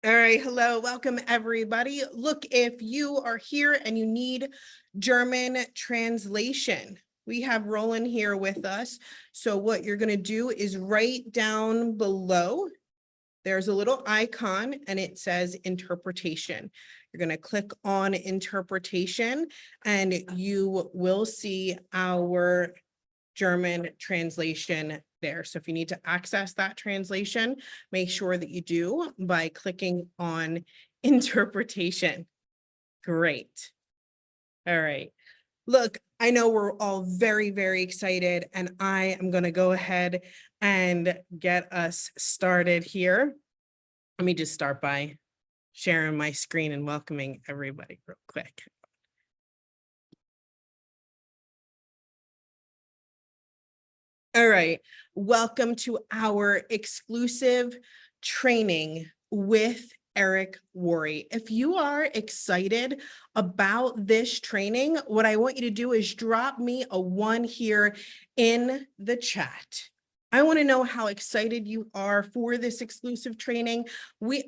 All right, hello, welcome everybody. Look, if you are here and you need German translation, we have Roland here with us. So what you're going to do is right down below, there's a little icon and it says interpretation. You're going to click on interpretation and you will see our German translation there. So if you need to access that translation, make sure that you do by clicking on interpretation. Great. All right. Look, I know we're all very, very excited, and I am going to go ahead and get us started here. Let me just start by sharing my screen and welcoming everybody real quick. All right, welcome to our exclusive training with Eric Worre. If you are excited about this training, what I want you to do is drop me a 1 here in the chat. I want to know how excited you are for this exclusive training.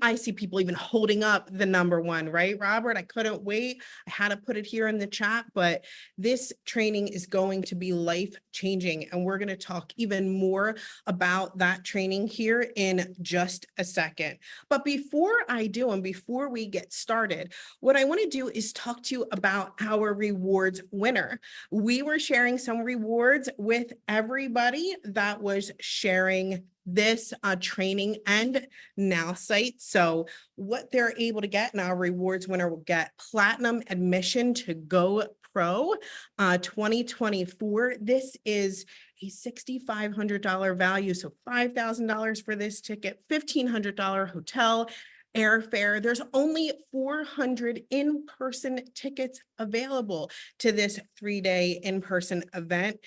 I see people even holding up the number 1, right, Robert? I couldn't wait. I had to put it here in the chat, but this training is going to be life-changing, and we're going to talk even more about that training here in just a second. But before I do, and before we get started, what I want to do is talk to you about our rewards winner. We were sharing some rewards with everybody that was sharing this training and Now site. So what they're able to get, and our rewards winner will get platinum admission to Go Pro 2024. This is a $6,500 value, so $5,000 for this ticket, $1,500 hotel airfare. There's only 400 in-person tickets available to this 3-day in-person event.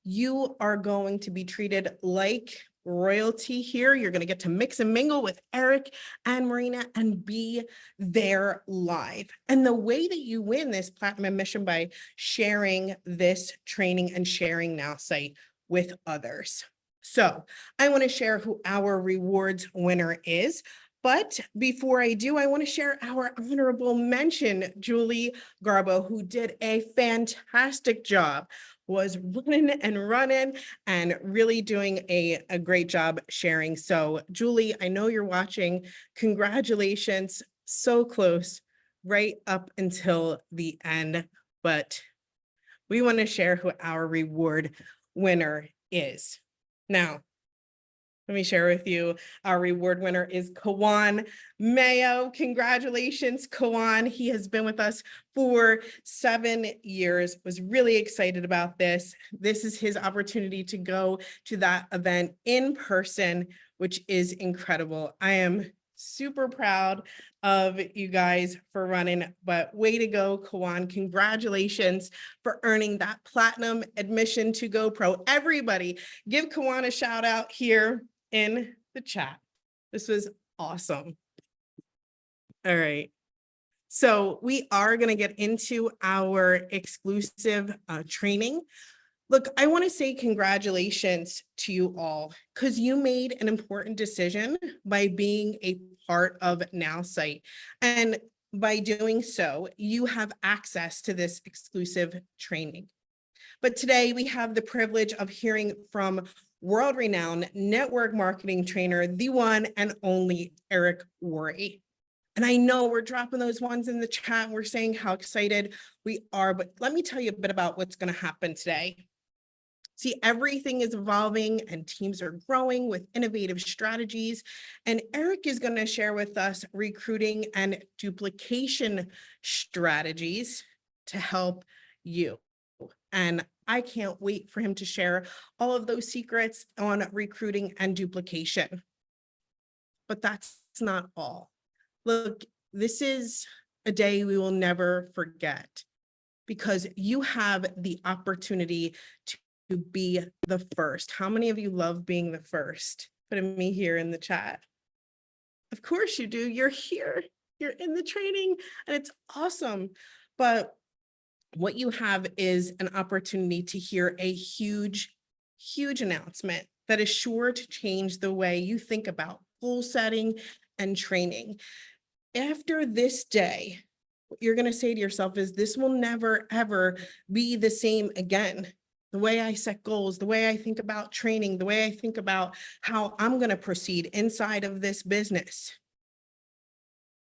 You are going to be treated like royalty here. You're going to get to mix and mingle with Eric and Marina and be there live. And the way that you win this platinum admission by sharing this training and sharing Now site with others. So I want to share who our rewards winner is. But before I do, I want to share our honorable mention, Julie Garbo, who did a fantastic job, was running and really doing a great job sharing. So Julie, I know you're watching. Congratulations. So close, right up until the end. But we want to share who our reward winner is. Now, let me share with you, our reward winner is Kawan Mayo. Congratulations, Kawan. He has been with us for 7 years, was really excited about this. This is his opportunity to go to that event in person, which is incredible. I am super proud of you guys for running, but way to go, Kawan. Congratulations for earning that platinum admission to Go Pro. Everybody, give Kawan a shout out here in the chat. This was awesome. All right. So we are going to get into our exclusive training. Look, I want to say congratulations to you all because you made an important decision by being a part of Now site. And by doing so, you have access to this exclusive training. But today we have the privilege of hearing from world-renowned network marketing trainer, the one and only Eric Worre. And I know we're dropping those ones in the chat. We're saying how excited we are, but let me tell you a bit about what's going to happen today. See, everything is evolving and teams are growing with innovative strategies. And Eric is going to share with us recruiting and duplication strategies to help you. And I can't wait for him to share all of those secrets on recruiting and duplication. But that's not all. Look, this is a day we will never forget because you have the opportunity to be the first. How many of you love being the first? Putting me here in the chat. Of course you do. You're here. You're in the training and it's awesome. But what you have is an opportunity to hear a huge announcement that is sure to change the way you think about goal setting and training. after this day, what you're going to say to yourself is, this will never, ever be the same again. The way I set goals, the way I think about training, the way I think about how I'm going to proceed inside of this business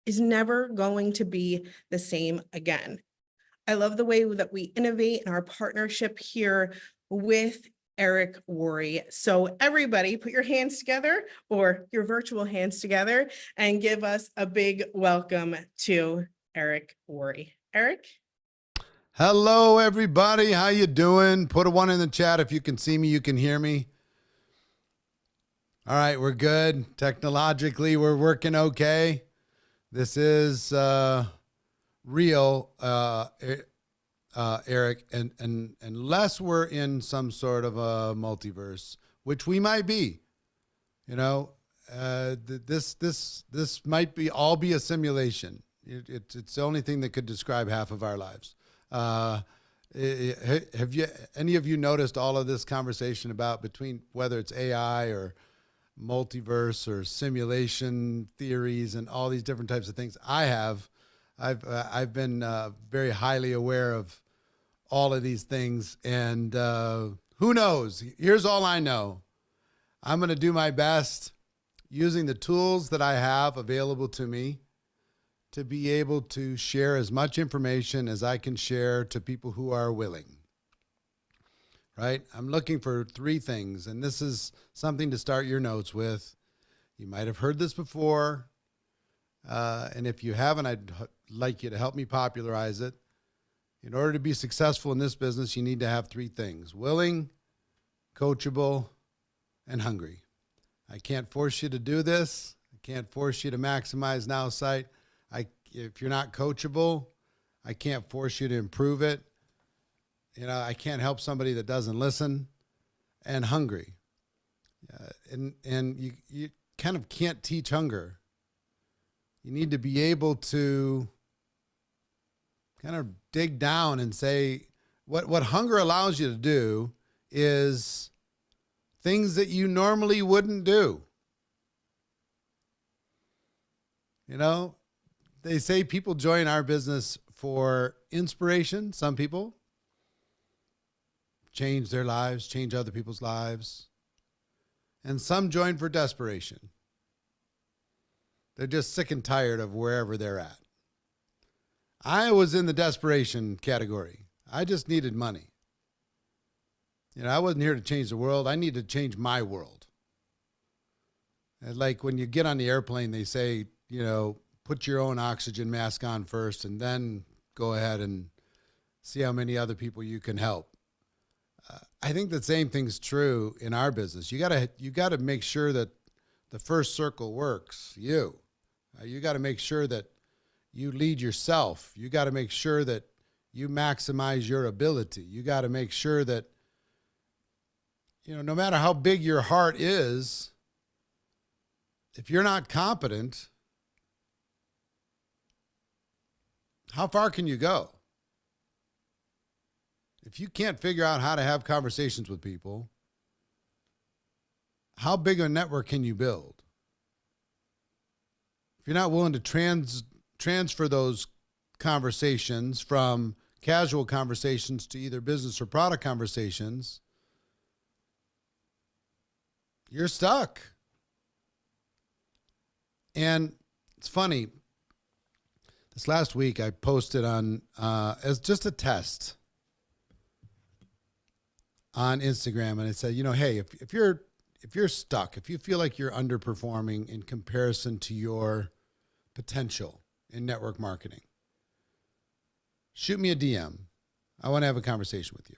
is never going to be the same again. I love the way that we innovate in our partnership here with Eric Worre. So everybody put your hands together, or your virtual hands together, and give us a big welcome to Eric Worre. Eric? Hello, everybody. How you doing? Put a 1 in the chat if you can see me, you can hear me. All right, we're good. Technologically, we're working okay. This is real, Eric, and unless we're in some sort of a multiverse, which we might be, you know, this might be all be a simulation. It's the only thing that could describe half of our lives. Have any of you noticed all of this conversation about between whether it's AI or multiverse or simulation theories and all these different types of things? I've been very highly aware of all of these things, and who knows? Here's all I know. I'm going to do my best using the tools that I have available to me to be able to share as much information as I can share to people who are willing. Right? I'm looking for 3 things, and this is something to start your notes with. You might have heard this before, and if you haven't, I'd like you to help me popularize it. In order to be successful in this business, you need to have 3 things: willing, coachable, and hungry. I can't force you to do this. I can't force you to maximize NowSite. If you're not coachable, I can't force you to improve it. You know, I can't help somebody that doesn't listen. And hungry. And you kind of can't teach hunger. You need to be able to kind of dig down and say, what hunger allows you to do is things that you normally wouldn't do. You know, they say people join our business for inspiration. Some people change their lives, change other people's lives. And some join for desperation. They're just sick and tired of wherever they're at. I was in the desperation category. I just needed money. You know, I wasn't here to change the world. I needed to change my world. And like when you get on the airplane, they say, you know, put your own oxygen mask on first and then go ahead and see how many other people you can help. I think the same thing's true in our business. You gotta make sure that the first circle works. You gotta make sure that you lead yourself. You gotta make sure that you maximize your ability. You gotta make sure that, you know, no matter how big your heart is, if you're not competent, how far can you go? If you can't figure out how to have conversations with people, how big a network can you build? If you're not willing to transfer those conversations from casual conversations to either business or product conversations, you're stuck. And it's funny, this last week I posted on, as just a test on Instagram, and I said, you know, hey, if you're stuck, if you feel like you're underperforming in comparison to your potential in network marketing, shoot me a DM. I want to have a conversation with you.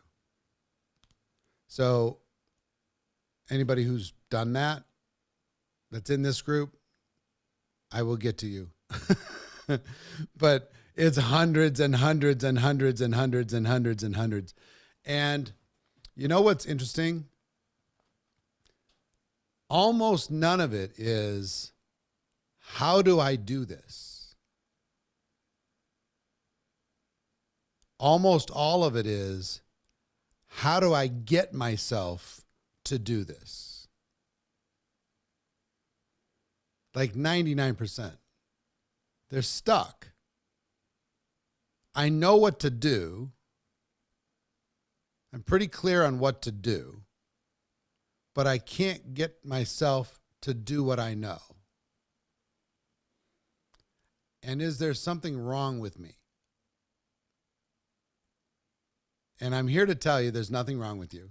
So anybody who's done that, that's in this group, I will get to you. But it's hundreds and hundreds and hundreds and hundreds and hundreds and hundreds. And you know what's interesting? Almost none of it is, how do I do this? Almost all of it is, how do I get myself to do this? Like 99%. They're stuck. I know what to do. I'm pretty clear on what to do, but I can't get myself to do what I know. And is there something wrong with me? And I'm here to tell you there's nothing wrong with you.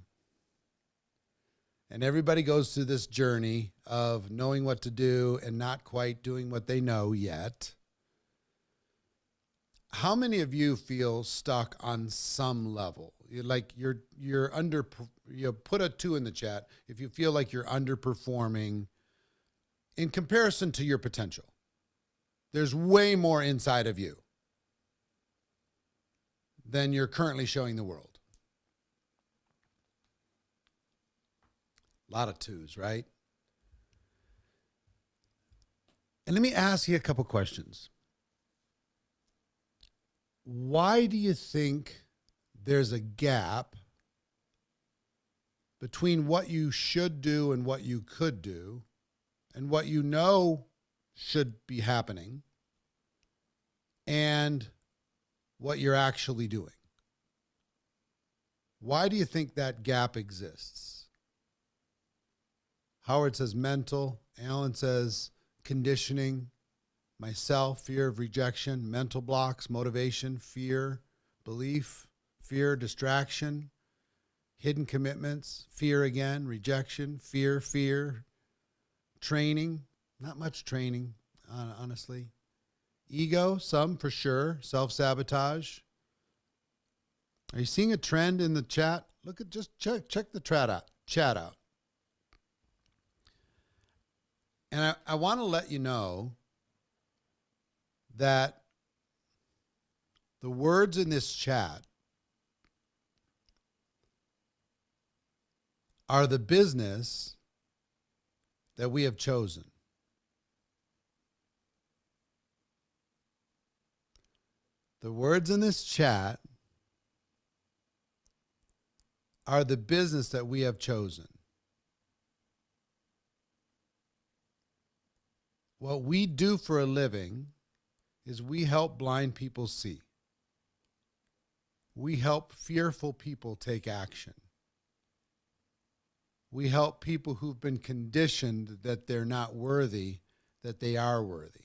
And everybody goes through this journey of knowing what to do and not quite doing what they know yet. How many of you feel stuck on some level? You're under, put a 2 in the chat if you feel like you're underperforming in comparison to your potential. There's way more inside of you than you're currently showing the world. A lot of 2s, right? And let me ask you a couple questions. Why do you think there's a gap between what you should do and what you could do and what you know should be happening and what you're actually doing? Why do you think that gap exists? Howard says mental. Alan says conditioning. Myself, fear of rejection, mental blocks, motivation, fear, belief, fear, distraction, hidden commitments, fear again, rejection, fear, training, not much training, honestly. Ego, some for sure, self-sabotage. Are you seeing a trend in the chat? Look at, just check the chat out. And I want to let you know that the words in this chat are the business that we have chosen. The words in this chat are the business that we have chosen. What we do for a living is we help blind people see. We help fearful people take action. We help people who've been conditioned that they're not worthy, that they are worthy.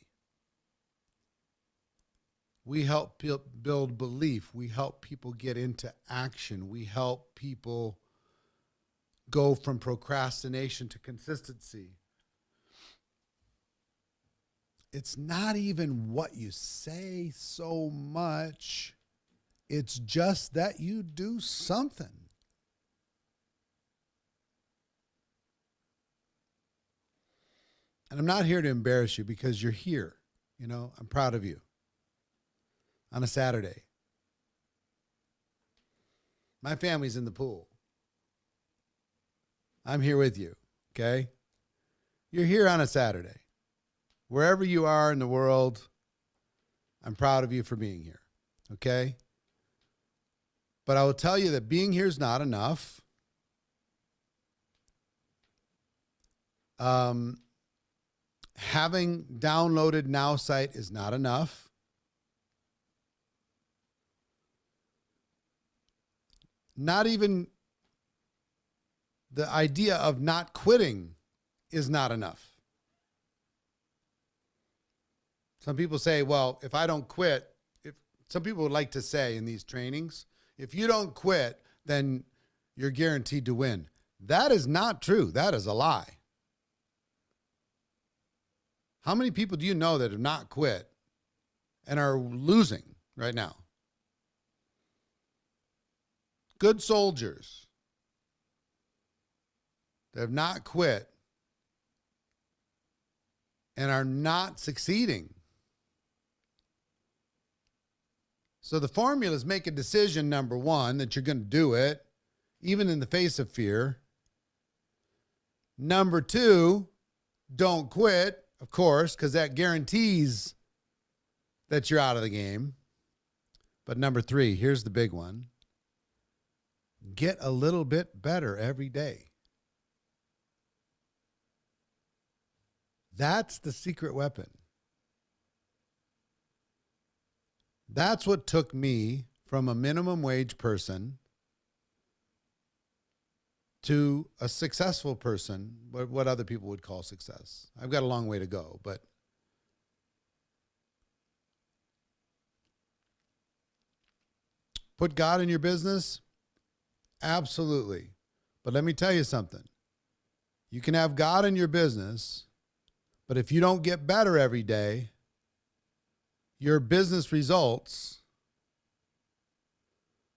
We help build belief. We help people get into action. We help people go from procrastination to consistency. It's not even what you say so much. It's just that you do something. And I'm not here to embarrass you because you're here. You know, I'm proud of you. On a Saturday. My family's in the pool. I'm here with you, okay? You're here on a Saturday. Wherever you are in the world, I'm proud of you for being here, okay? But I will tell you that being here is not enough. Having downloaded NowSight is not enough. Not even the idea of not quitting is not enough. Some people say, well, if I don't quit, some people would like to say in these trainings, if you don't quit, then you're guaranteed to win. That is not true. That is a lie. How many people do you know that have not quit and are losing right now? Good soldiers that have not quit and are not succeeding. So the formula is make a decision, number one, that you're going to do it, even in the face of fear. Number two, don't quit, of course, because that guarantees that you're out of the game. But number three, here's the big one. Get a little bit better every day. That's the secret weapon. That's what took me from a minimum wage person to a successful person, what other people would call success. I've got a long way to go, but put God in your business? Absolutely. But let me tell you something. You can have God in your business, but if you don't get better every day, your business results,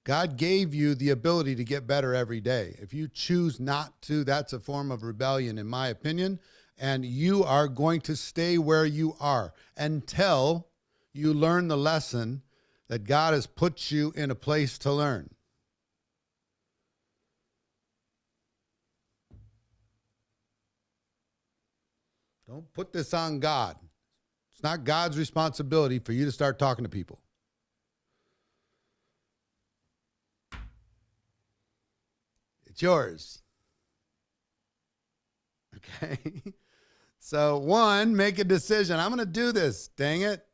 God gave you the ability to get better every day. If you choose not to, that's a form of rebellion, in my opinion, and you are going to stay where you are until you learn the lesson that God has put you in a place to learn. Don't put this on God. It's not God's responsibility for you to start talking to people. It's yours. Okay? So, one, make a decision. I'm going to do this. Dang it.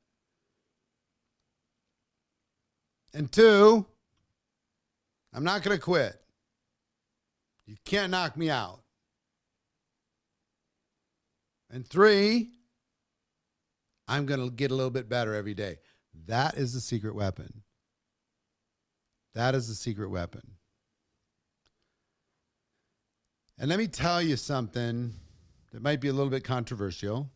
And two, I'm not going to quit. You can't knock me out. And three, I'm going to get a little bit better every day. That is the secret weapon. That is the secret weapon. And let me tell you something that might be a little bit controversial.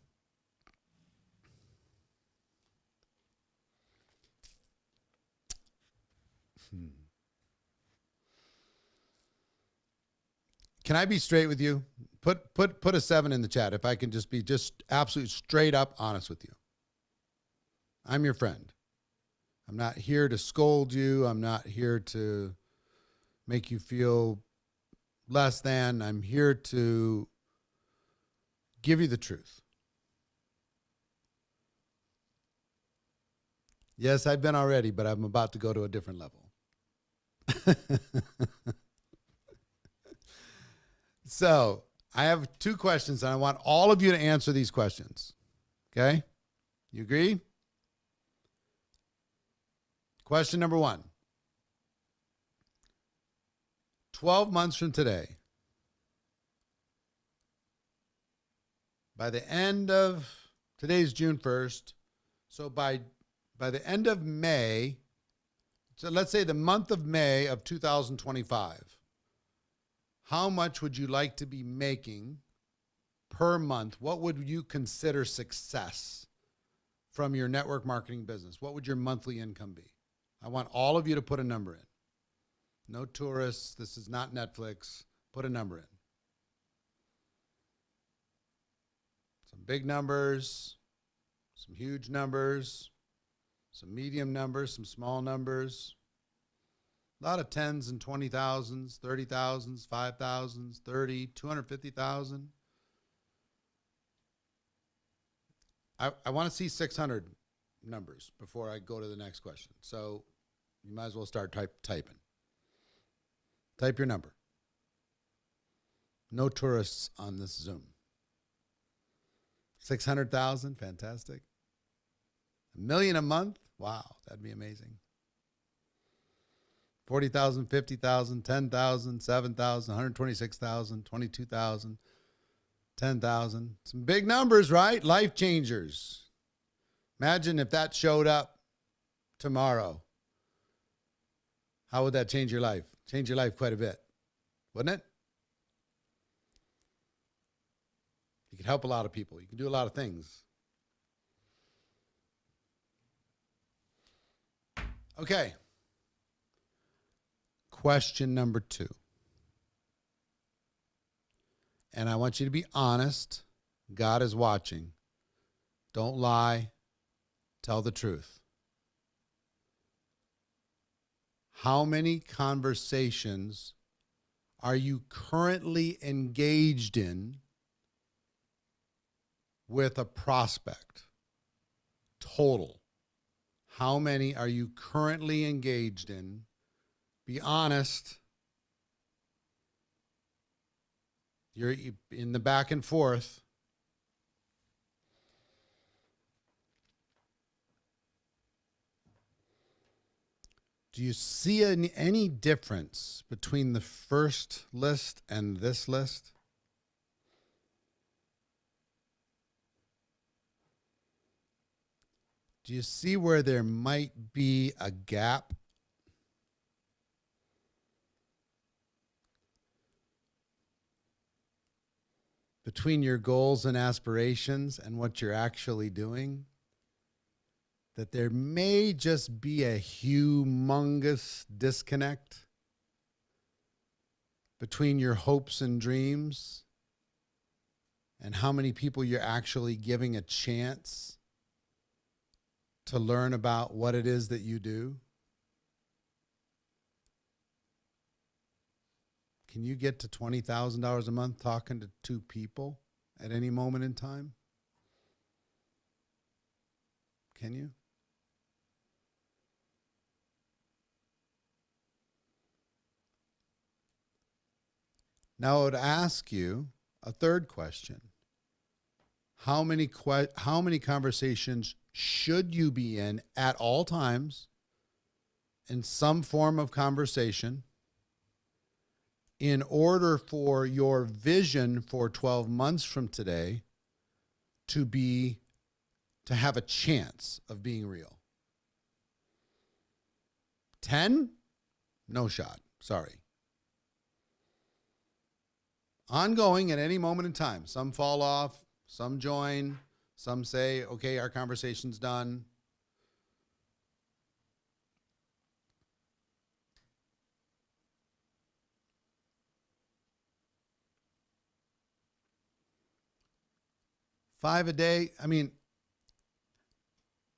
Can I be straight with you? Put a 7 in the chat if I can just be just absolutely straight up honest with you. I'm your friend. I'm not here to scold you. I'm not here to make you feel less than. I'm here to give you the truth. Yes, I've been already, but I'm about to go to a different level. So I have 2 questions, and I want all of you to answer these questions. Okay? You agree? Question number 1. 12 months from today, by the end of, today's June 1st, so by the end of May, so let's say the month of May of 2025, how much would you like to be making per month? What would you consider success from your network marketing business? What would your monthly income be? I want all of you to put a number in. No tourists. This is not Netflix. Put a number in. Some big numbers, some huge numbers, some medium numbers, some small numbers. A lot of 10s and 20,000s, 30,000s, 5,000s, 30, 250,000. I want to see 600 numbers before I go to the next question. So you might as well start typing. Type your number. No tourists on this Zoom. 600,000, fantastic. $1 million a month, wow, that'd be amazing. 40,000, 50,000, 10,000, 7,000, 126,000, 22,000, 10,000. Some big numbers, right? Life changers. Imagine if that showed up tomorrow. How would that change your life? Change your life quite a bit, wouldn't it? You could help a lot of people. You can do a lot of things. Okay. Question number 2. And I want you to be honest. God is watching. Don't lie. Tell the truth. How many conversations are you currently engaged in with a prospect? Total. How many are you currently engaged in? Be honest. You're in the back and forth. Do you see any difference between the first list and this list? Do you see where there might be a gap? Between your goals and aspirations and what you're actually doing? That there may just be a humongous disconnect between your hopes and dreams and how many people you're actually giving a chance to learn about what it is that you do? Can you get to $20,000 a month talking to 2 people at any moment in time? Can you? Now I would ask you a third question. How many conversations should you be in at all times in some form of conversation in order for your vision for 12 months from today to have a chance of being real? 10? No shot. Sorry. Ongoing at any moment in time. Some fall off, some join, some say, okay, our conversation's done. Five a day. I mean,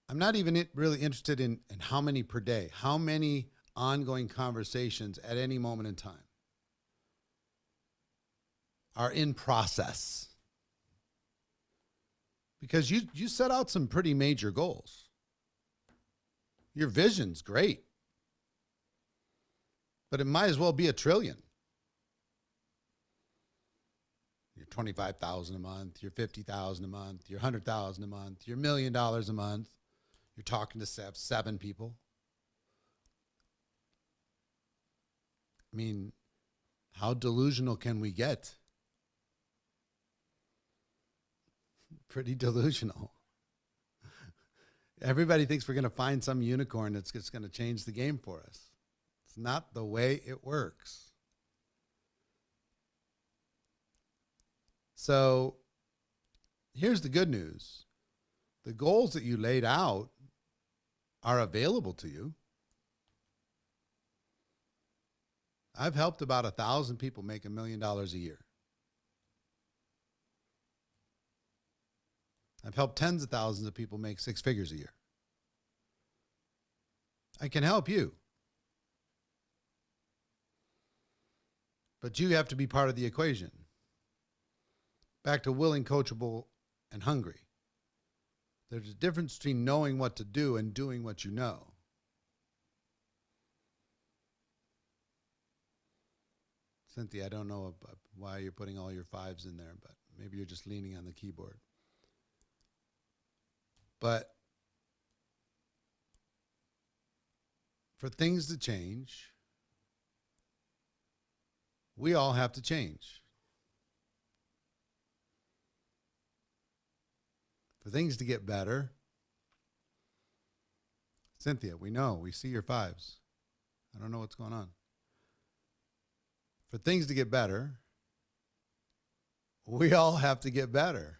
I'm not even really interested in how many per day, how many ongoing conversations at any moment in time are in process. Because you set out some pretty major goals. Your vision's great, but it might as well be $1 trillion. You're 25,000 a month, you're 50,000 a month, you're 100,000 a month, you're $1 million a month. You're talking to 7 people. I mean, how delusional can we get? Pretty delusional. Everybody thinks we're going to find some unicorn that's just going to change the game for us. It's not the way it works. So here's the good news. The goals that you laid out are available to you. I've helped about 1,000 people make $1 million a year. I've helped tens of thousands of people make 6 figures a year. I can help you. But you have to be part of the equation. Back to willing, coachable, and hungry. There's a difference between knowing what to do and doing what you know. Cynthia, I don't know why you're putting all your 5s in there, but maybe you're just leaning on the keyboard. But for things to change, we all have to change. For things to get better, Cynthia, we see your 5s. I don't know what's going on. For things to get better, we all have to get better.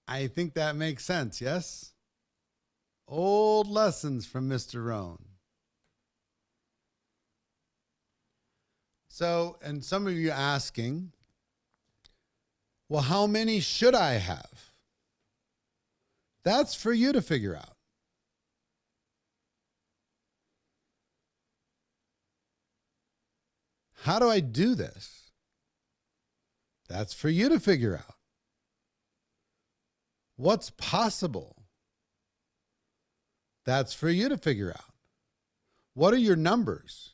I think that makes sense, yes? Old lessons from Mr. Rohn. So, and some of you asking, well, how many should I have? That's for you to figure out. How do I do this? That's for you to figure out. What's possible? That's for you to figure out. What are your numbers?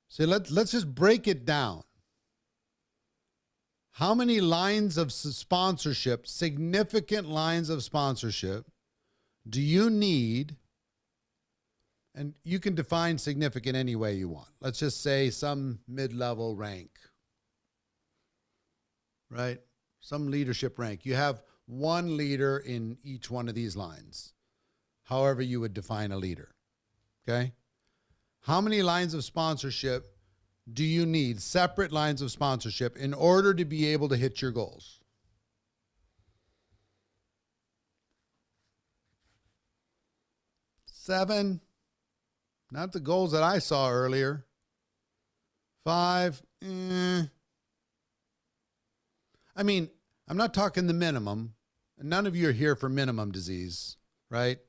So let's just break it down. How many lines of sponsorship, significant lines of sponsorship, do you need? And you can define significant any way you want. Let's just say some mid-level rank, right? Some leadership rank. You have one leader in each one of these lines, however you would define a leader, okay? How many lines of sponsorship do you need, separate lines of sponsorship, in order to be able to hit your goals? 7, not the goals that I saw earlier. 5, I mean, I'm not talking the minimum. None of you are here for minimum disease, right?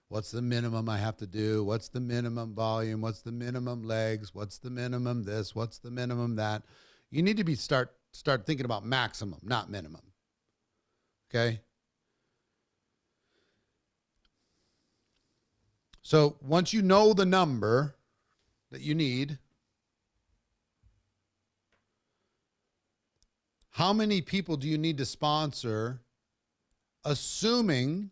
What's the minimum I have to do? What's the minimum volume? What's the minimum legs? What's the minimum this? What's the minimum that? You need to be start thinking about maximum, not minimum. Okay? So once you know the number that you need, how many people do you need to sponsor, assuming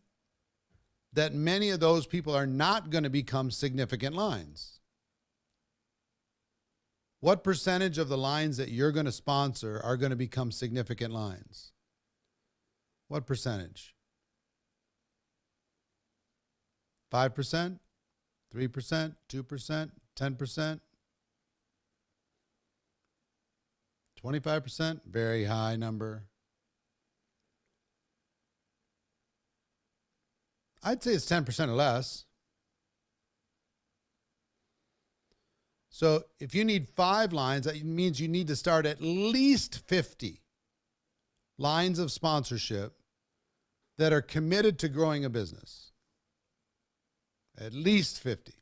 that many of those people are not going to become significant lines? What percentage of the lines that you're going to sponsor are going to become significant lines? What percentage? 5%, 3%, 2%, 10%, 25%, very high number. I'd say it's 10% or less. So if you need 5 lines, that means you need to start at least 50 lines of sponsorship that are committed to growing a business. At least 50.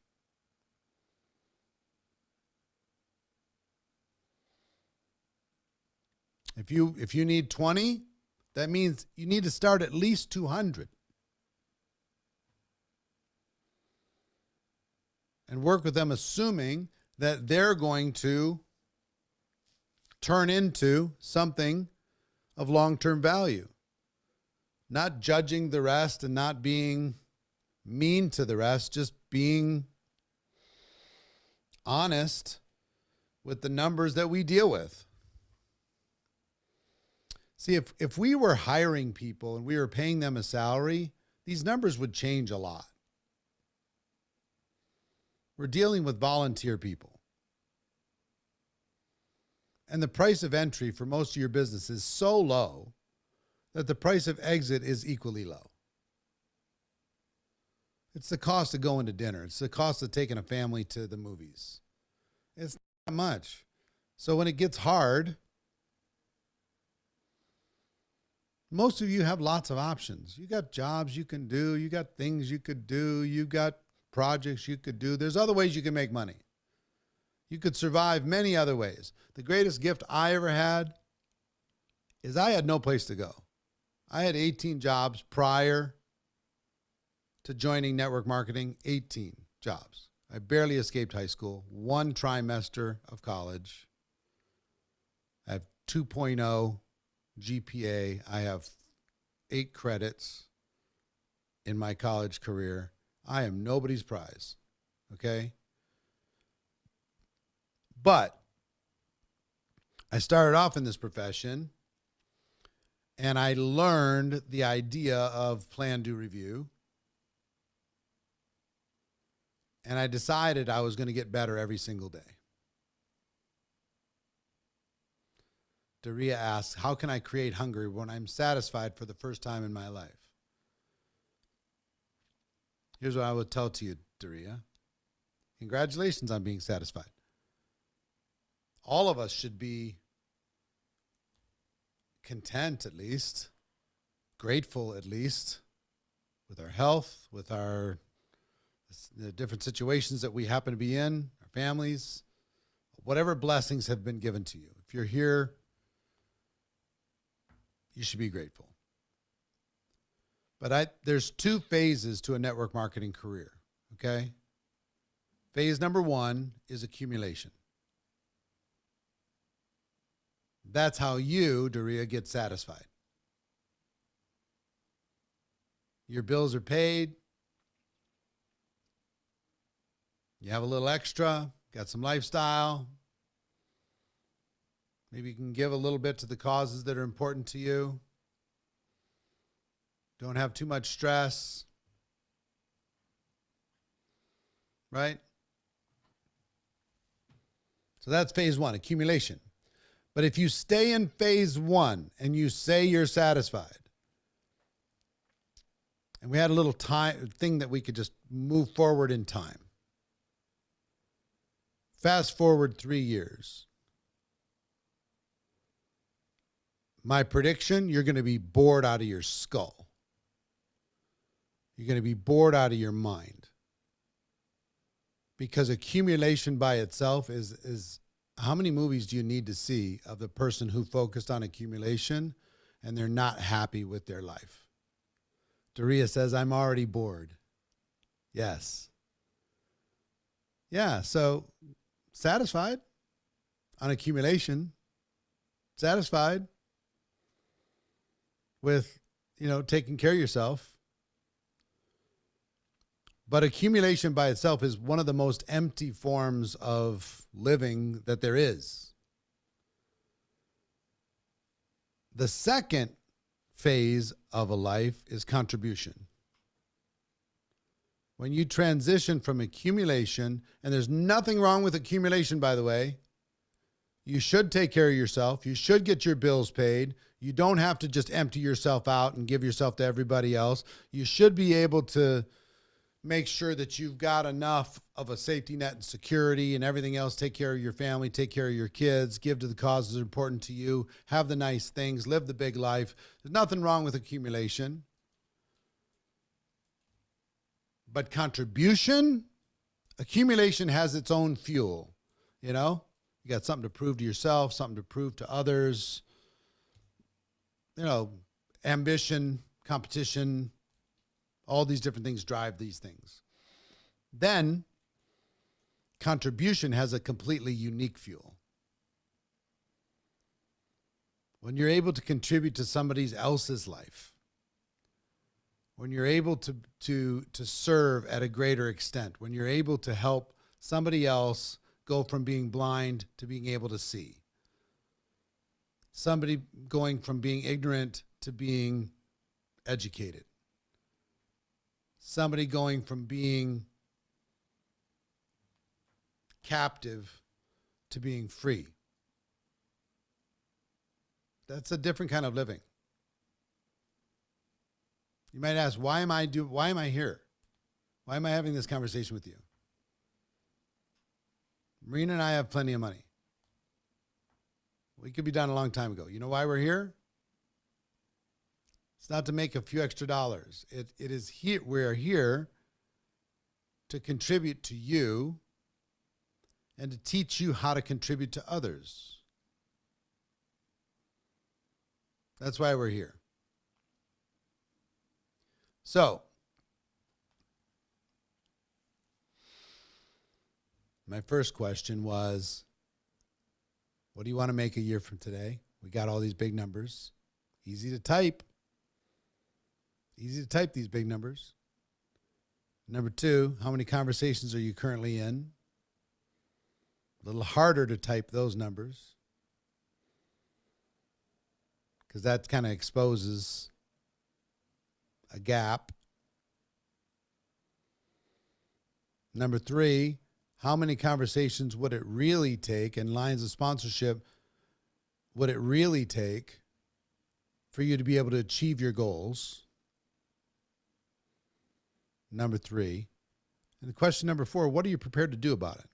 If you need 20, that means you need to start at least 200. And work with them assuming that they're going to turn into something of long-term value. Not judging the rest and not being mean to the rest, just being honest with the numbers that we deal with. See, if we were hiring people and we were paying them a salary, these numbers would change a lot. We're dealing with volunteer people. And the price of entry for most of your business is so low that the price of exit is equally low. It's the cost of going to dinner. It's the cost of taking a family to the movies. It's not much. So when it gets hard, most of you have lots of options. You got jobs you can do. You got things you could do. You got projects you could do. There's other ways you can make money. You could survive many other ways. The greatest gift I ever had is I had no place to go. I had 18 jobs prior to joining network marketing, 18 jobs. I barely escaped high school, 1 trimester of college. I have 2.0 GPA. I have 8 credits in my college career. I am nobody's prize, okay? But I started off in this profession and I learned the idea of plan, do, review. And I decided I was going to get better every single day. Daria asks, how can I create hunger when I'm satisfied for the first time in my life? Here's what I would tell to you, Daria. Congratulations on being satisfied. All of us should be content, at least, grateful, at least, with our health, with the different situations that we happen to be in, our families, whatever blessings have been given to you. If you're here, you should be grateful. But there's 2 phases to a network marketing career, okay? Phase number 1 is accumulation. That's how you, Daria, get satisfied. Your bills are paid. You have a little extra, got some lifestyle. Maybe you can give a little bit to the causes that are important to you. Don't have too much stress. Right? So that's phase one, accumulation. But if you stay in phase one and you say you're satisfied, and we had a little time thing that we could just move forward in time. Fast forward 3 years. My prediction, you're going to be bored out of your skull. You're going to be bored out of your mind. Because accumulation by itself is how many movies do you need to see of the person who focused on accumulation and they're not happy with their life? Daria says, I'm already bored. Yes. Yeah, so satisfied on accumulation, satisfied with, taking care of yourself. But accumulation by itself is one of the most empty forms of living that there is. The second phase of a life is contribution. When you transition from accumulation, and there's nothing wrong with accumulation, by the way, you should take care of yourself. You should get your bills paid. You don't have to just empty yourself out and give yourself to everybody else. You should be able to make sure that you've got enough of a safety net and security and everything else. Take care of your family, take care of your kids, give to the causes that are important to you, have the nice things, live the big life. There's nothing wrong with accumulation. But accumulation has its own fuel. You got something to prove to yourself, something to prove to others. Ambition, competition, all these different things drive these things. Then, contribution has a completely unique fuel. When you're able to contribute to somebody else's life, when you're able to serve at a greater extent, when you're able to help somebody else go from being blind to being able to see, somebody going from being ignorant to being educated, somebody going from being captive to being free. That's a different kind of living. You might ask, why am I here? Why am I having this conversation with you? Marina and I have plenty of money. We could be done a long time ago. You know why we're here? It's not to make a few extra dollars. It is here. We're here to contribute to you and to teach you how to contribute to others. That's why we're here. So, my first question was, what do you want to make a year from today? We got all these big numbers. Easy to type. Easy to type these big numbers. Number two, how many conversations are you currently in? A little harder to type those numbers because that kind of exposes a gap. Number three, how many conversations would it really take, and lines of sponsorship would it really take for you to be able to achieve your goals? Number three. And question number four, what are you prepared to do about it?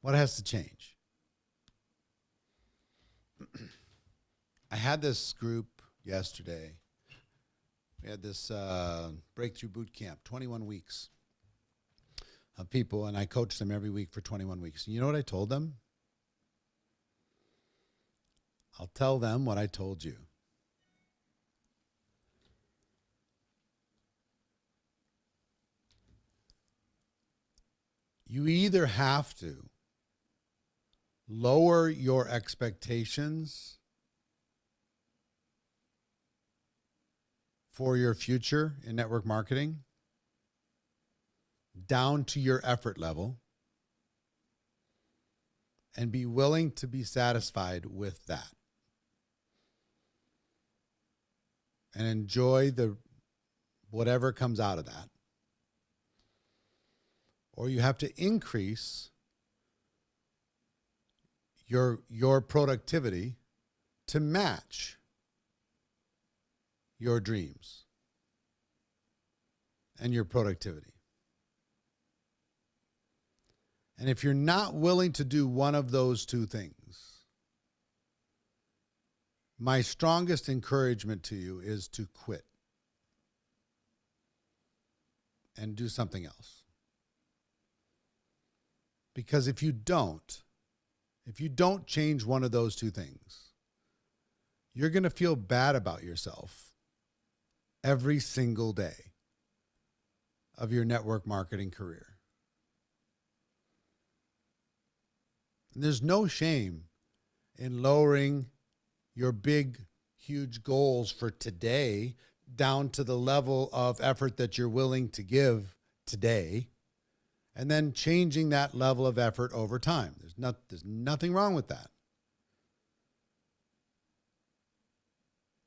What has to change? I had this group yesterday. We had this breakthrough boot camp, 21 weeks of people, and I coached them every week for 21 weeks. And you know what I told them? I'll tell them what I told you. You either have to lower your expectations for your future in network marketing down to your effort level and be willing to be satisfied with that and enjoy the whatever comes out of that. Or you have to increase your productivity to match your dreams and your productivity. And if you're not willing to do one of those two things, my strongest encouragement to you is to quit and do something else. Because if you don't change one of those two things, you're going to feel bad about yourself every single day of your network marketing career. And there's no shame in lowering your big, huge goals for today down to the level of effort that you're willing to give today, and then changing that level of effort over time. There's nothing wrong with that.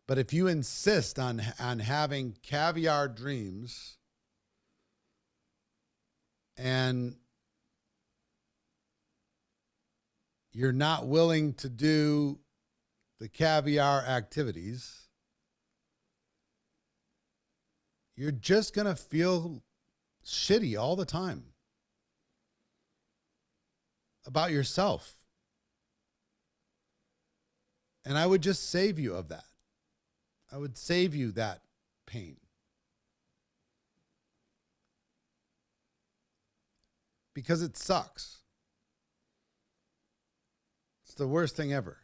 But if you insist on having caviar dreams and you're not willing to do the caviar activities, you're just going to feel shitty all the time about yourself. And I would just save you of that. I would save you that pain. Because it sucks. It's the worst thing ever.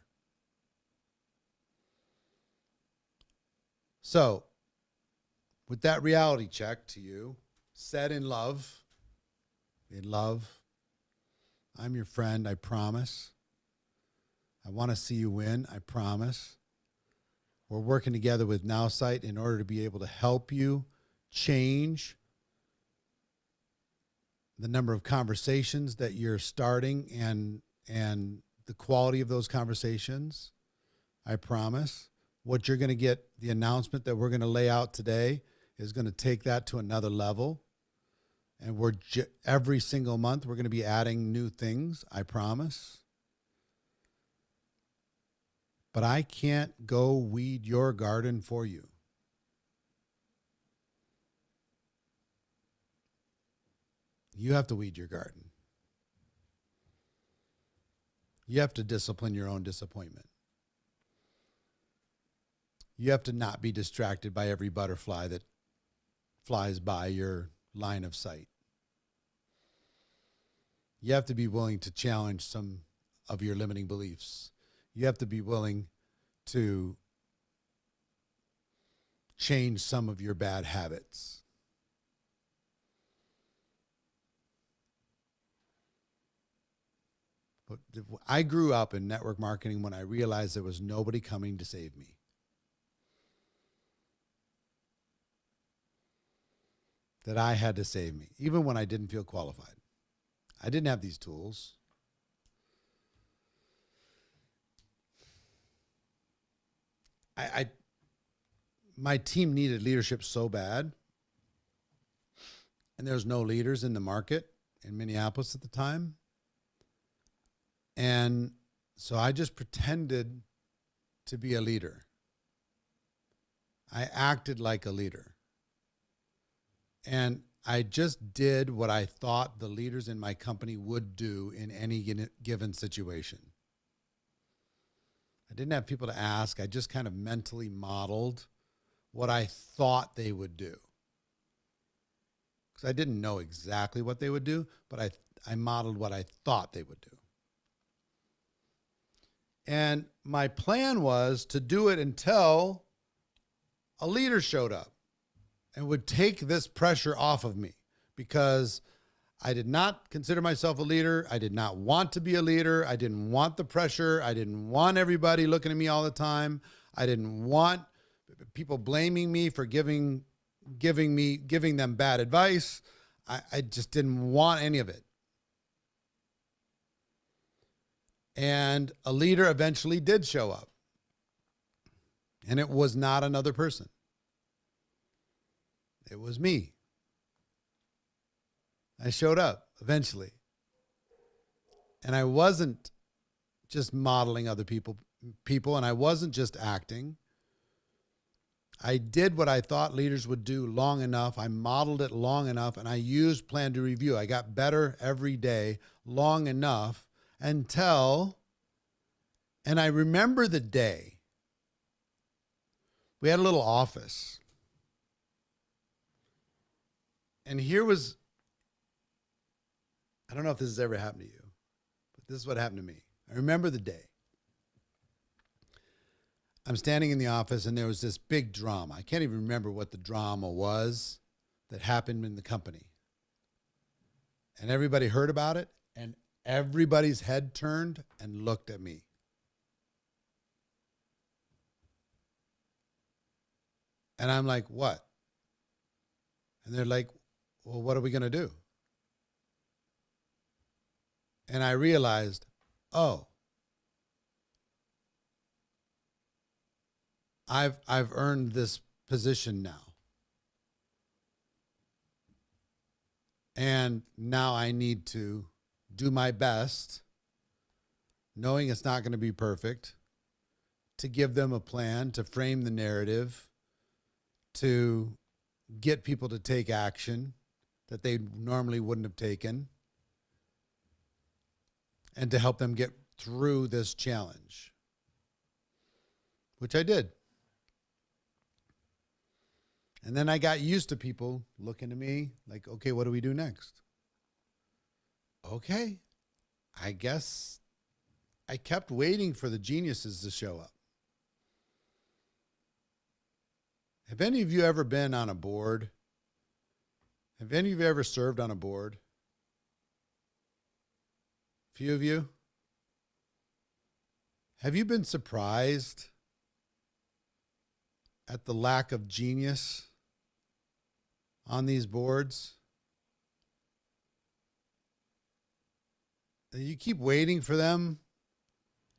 So, with that reality check to you, said in love, I'm your friend, I promise. I want to see you win, I promise. We're working together with NowSight in order to be able to help you change the number of conversations that you're starting and the quality of those conversations. I promise. What you're going to get, the announcement that we're going to lay out today is going to take that to another level. And every single month, we're going to be adding new things, I promise. But I can't go weed your garden for you. You have to weed your garden. You have to discipline your own disappointment. You have to not be distracted by every butterfly that flies by your line of sight. You have to be willing to challenge some of your limiting beliefs. You have to be willing to change some of your bad habits. But I grew up in network marketing when I realized there was nobody coming to save me. That I had to save me, even when I didn't feel qualified. I didn't have these tools. My team needed leadership so bad, and there was no leaders in the market in Minneapolis at the time. And so I just pretended to be a leader. I acted like a leader. And I just did what I thought the leaders in my company would do in any given situation. I didn't have people to ask. I just kind of mentally modeled what I thought they would do. Because I didn't know exactly what they would do, but I modeled what I thought they would do. And my plan was to do it until a leader showed up and would take this pressure off of me, because I did not consider myself a leader. I did not want to be a leader. I didn't want the pressure. I didn't want everybody looking at me all the time. I didn't want people blaming me for giving them bad advice. I just didn't want any of it. And a leader eventually did show up. And it was not another person. It was me. I showed up eventually. And I wasn't just modeling other people, and I wasn't just acting. I did what I thought leaders would do long enough. I modeled it long enough, and I used plan to review. I got better every day long enough until, and I remember the day, we had a little office. And here was, I don't know if this has ever happened to you, but this is what happened to me. I remember the day. I'm standing in the office and there was this big drama. I can't even remember what the drama was that happened in the company. And everybody heard about it and everybody's head turned and looked at me. And I'm like, what? And they're like, well, what are we going to do? And I realized, oh, I've earned this position now. And now I need to do my best, knowing it's not going to be perfect, to give them a plan, to frame the narrative, to get people to take action that they normally wouldn't have taken, and to help them get through this challenge, which I did. And then I got used to people looking at me like, okay, what do we do next? Okay, I guess I kept waiting for the geniuses to show up. Have any of you ever been on a board? Have any of you ever served on a board? A few of you? Have you been surprised at the lack of genius on these boards? You keep waiting for them,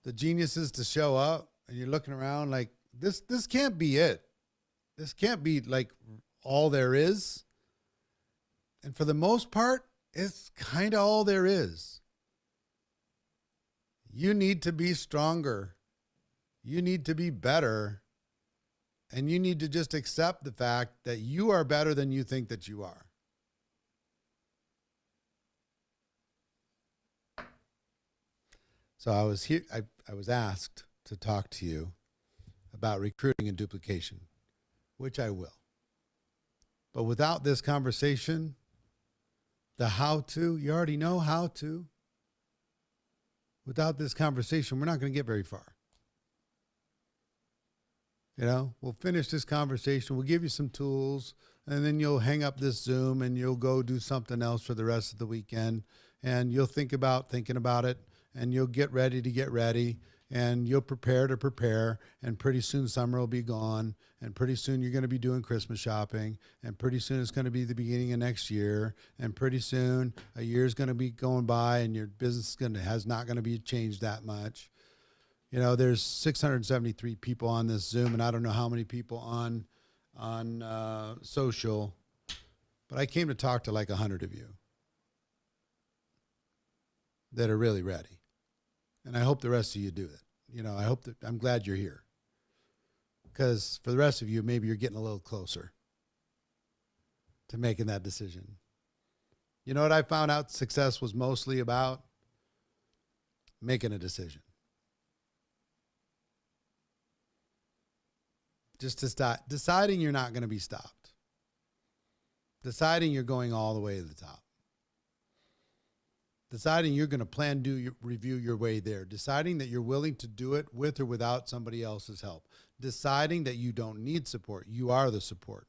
the geniuses, to show up, and you're looking around like, this can't be it. This can't be like all there is. And for the most part, it's kind of all there is. You need to be stronger. You need to be better. And you need to just accept the fact that you are better than you think that you are. So I was here, I was asked to talk to you about recruiting and duplication, which I will. But without this conversation, the how to, you already know how to. Without this conversation, we're not going to get very far. You know, we'll finish this conversation. We'll give you some tools, and then you'll hang up this Zoom and you'll go do something else for the rest of the weekend. And you'll think about thinking about it, and you'll get ready to get ready, and you'll prepare to prepare. And pretty soon summer will be gone. And pretty soon you're going to be doing Christmas shopping. And pretty soon it's going to be the beginning of next year. And pretty soon a year is going to be going by, and your business has not going to be changed that much. You know, there's 673 people on this Zoom, and I don't know how many people on social, but I came to talk to like 100 of you that are really ready. And I hope the rest of you do it. You know, I'm glad you're here, because for the rest of you, maybe you're getting a little closer to making that decision. You know what I found out success was mostly about? Making a decision. Just to stop, deciding you're not going to be stopped. Deciding you're going all the way to the top. Deciding you're going to plan, review your way there. Deciding that you're willing to do it with or without somebody else's help. Deciding that you don't need support. You are the support.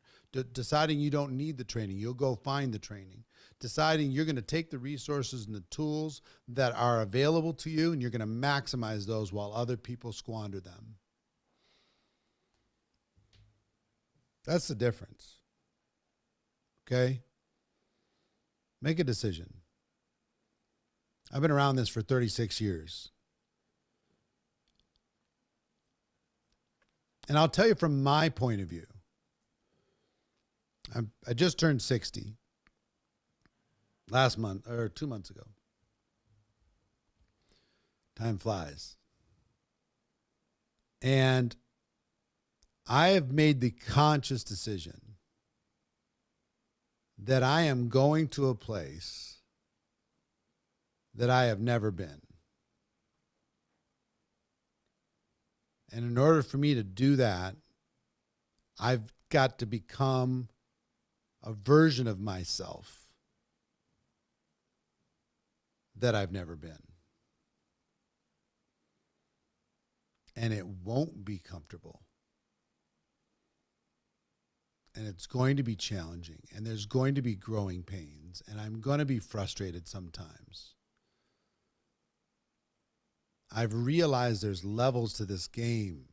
Deciding you don't need the training. You'll go find the training. deciding you're going to take the resources and the tools that are available to you, and you're going to maximize those while other people squander them. That's the difference. Okay? Make a decision. I've been around this for 36 years. And I'll tell you from my point of view, I just turned 60 last month or 2 months ago. Time flies. And I have made the conscious decision that I am going to a place that I have never been. And in order for me to do that, I've got to become a version of myself that I've never been. And it won't be comfortable. And it's going to be challenging. And there's going to be growing pains. And I'm going to be frustrated sometimes. I've realized there's levels to this game.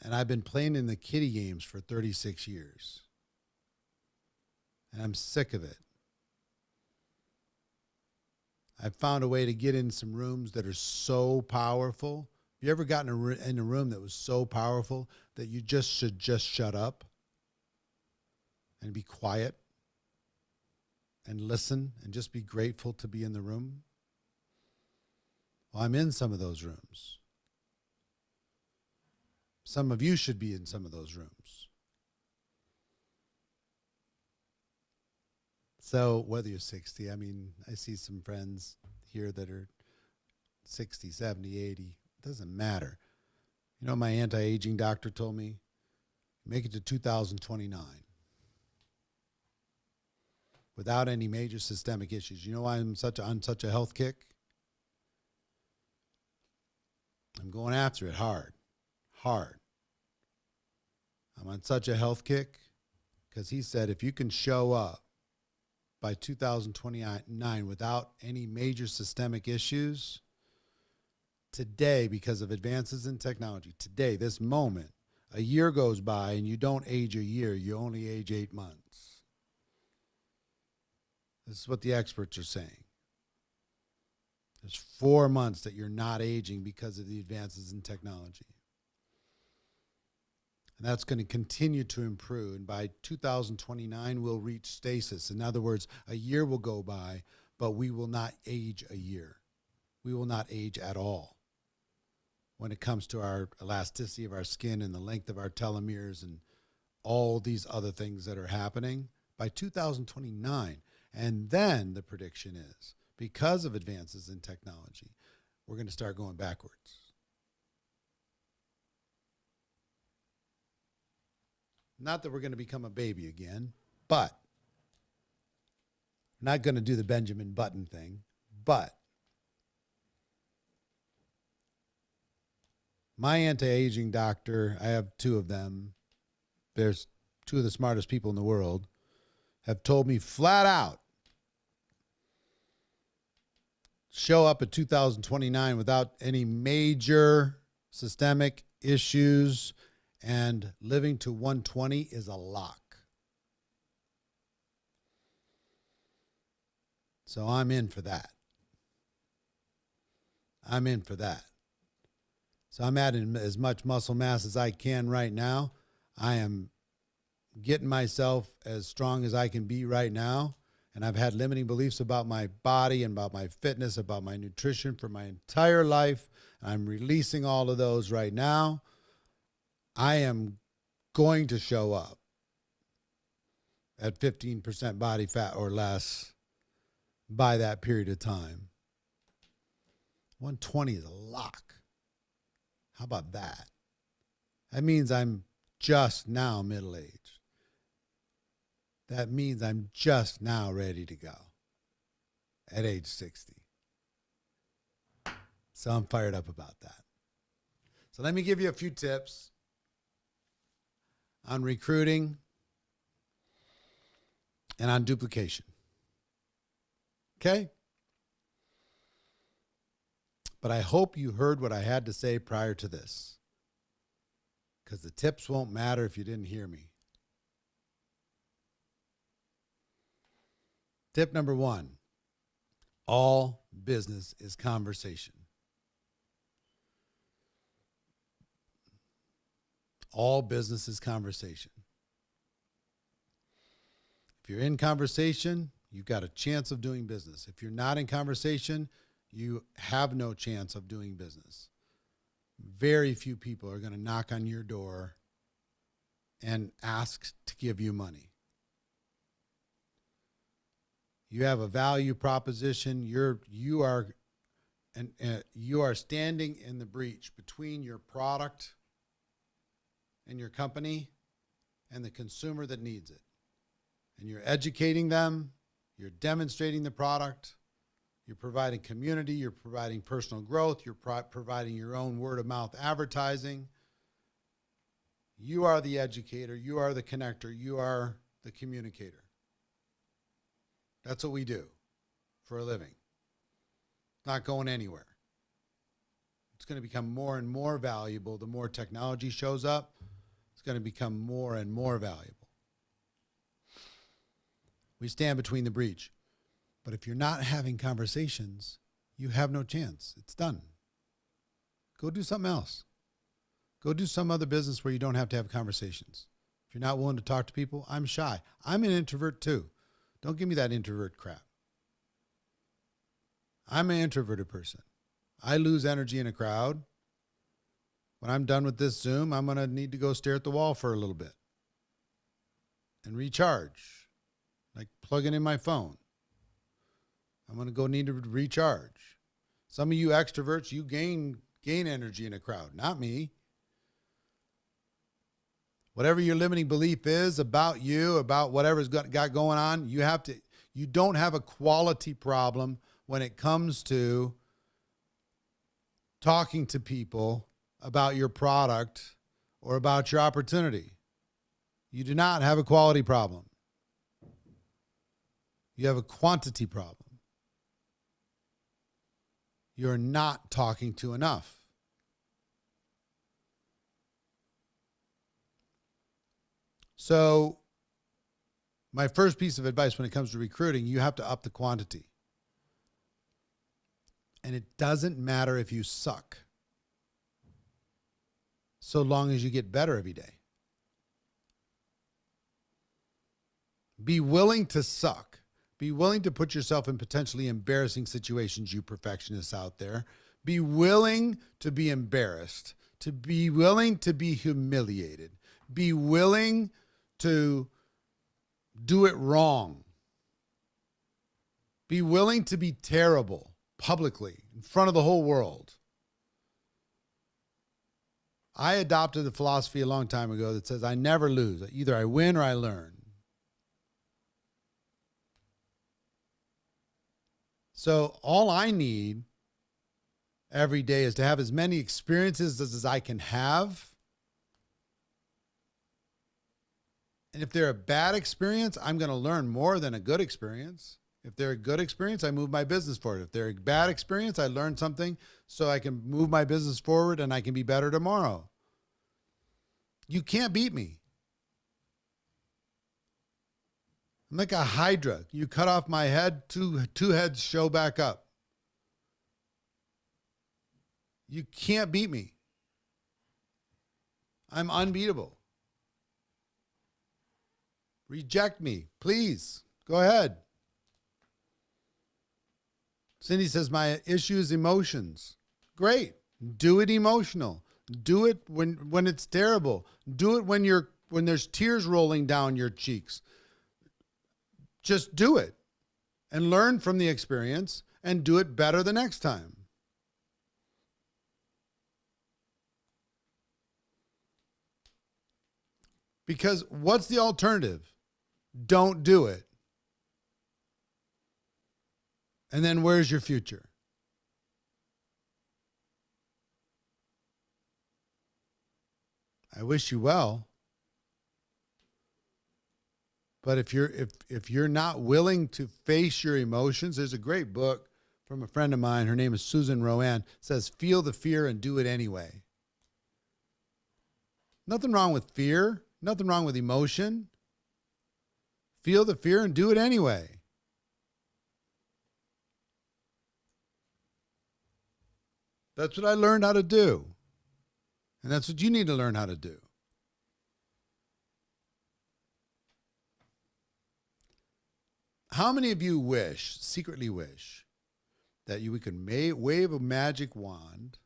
And I've been playing in the kiddie games for 36 years. And I'm sick of it. I've found a way to get in some rooms that are so powerful. Have you ever gotten in a room that was so powerful that you should just shut up and be quiet and listen and just be grateful to be in the room? Well, I'm in some of those rooms. Some of you should be in some of those rooms. So whether you're 60, I mean, I see some friends here that are 60, 70, 80. It doesn't matter. You know, my anti-aging doctor told me, make it to 2029 without any major systemic issues. You know why I'm on such a health kick? I'm going after it hard. I'm on such a health kick because he said if you can show up by 2029 without any major systemic issues, today, because of advances in technology, today, this moment, a year goes by and you don't age a year, you only age 8 months. This is what the experts are saying. There's 4 months that you're not aging because of the advances in technology. And that's going to continue to improve. And by 2029, we'll reach stasis. In other words, a year will go by, but we will not age a year. We will not age at all when it comes to our elasticity of our skin and the length of our telomeres and all these other things that are happening by 2029. And then the prediction is, because of advances in technology, we're going to start going backwards. Not that we're going to become a baby again, but we're not going to do the Benjamin Button thing, but my anti-aging doctor, I have 2 of them. There's 2 of the smartest people in the world, have told me flat out, show up at 2029 without any major systemic issues, and living to 120 is a lock. So I'm in for that. So I'm adding as much muscle mass as I can right now. I am getting myself as strong as I can be right now. And I've had limiting beliefs about my body and about my fitness, about my nutrition for my entire life. I'm releasing all of those right now. I am going to show up at 15% body fat or less by that period of time. 120 is a lock. How about that? That means I'm just now middle-aged. That means I'm just now ready to go at age 60. So I'm fired up about that. So let me give you a few tips on recruiting and on duplication. Okay? But I hope you heard what I had to say prior to this, because the tips won't matter if you didn't hear me. Tip number 1, all business is conversation. All business is conversation. If you're in conversation, you've got a chance of doing business. If you're not in conversation, you have no chance of doing business. Very few people are going to knock on your door and ask to give you money. You have a value proposition. You are standing in the breach between your product and your company and the consumer that needs it. And you're educating them. You're demonstrating the product. You're providing community. You're providing personal growth. You're providing your own word of mouth advertising. You are the educator. You are the connector. You are the communicator. That's what we do for a living. Not going anywhere. It's going to become more and more valuable the more technology shows up. It's going to become more and more valuable. We stand between the breach. But if you're not having conversations, you have no chance. It's done. Go do something else. Go do some other business where you don't have to have conversations. If you're not willing to talk to people, I'm shy. I'm an introvert too. Don't give me that introvert crap. I'm an introverted person. I lose energy in a crowd. When I'm done with this Zoom, I'm going to need to go stare at the wall for a little bit and recharge, like plugging in my phone. I'm going to go need to recharge. Some of you extroverts, you gain energy in a crowd, not me. Whatever your limiting belief is about you, about whatever's got going on, you don't have a quality problem when it comes to talking to people about your product or about your opportunity. You do not have a quality problem. You have a quantity problem. You're not talking to enough. So my first piece of advice when it comes to recruiting, you have to up the quantity. And it doesn't matter if you suck, so long as you get better every day. Be willing to suck. Be willing to put yourself in potentially embarrassing situations, you perfectionists out there. Be willing to be embarrassed, to be willing to be humiliated. Be willing to do it wrong. Be willing to be terrible publicly in front of the whole world. I adopted the philosophy a long time ago that says I never lose. Either I win or I learn. So all I need every day is to have as many experiences as I can have. And if they're a bad experience, I'm going to learn more than a good experience. If they're a good experience, I move my business forward. If they're a bad experience, I learn something so I can move my business forward and I can be better tomorrow. You can't beat me. I'm like a hydra. You cut off my head, two heads show back up. You can't beat me. I'm unbeatable. Reject me, please. Go ahead. Cindy says, my issue is emotions. Great. Do it emotional. Do it when it's terrible. Do it when there's tears rolling down your cheeks. Just do it and learn from the experience and do it better the next time. Because what's the alternative? Don't do it. And then where's your future? I wish you well. But if you're not willing to face your emotions, there's a great book from a friend of mine. Her name is Susan Rowan. Says, "Feel the fear and do it anyway." Nothing wrong with fear. Nothing wrong with emotion. Feel the fear and do it anyway. That's what I learned how to do. And that's what you need to learn how to do. How many of you secretly wish, that we could wave a magic wand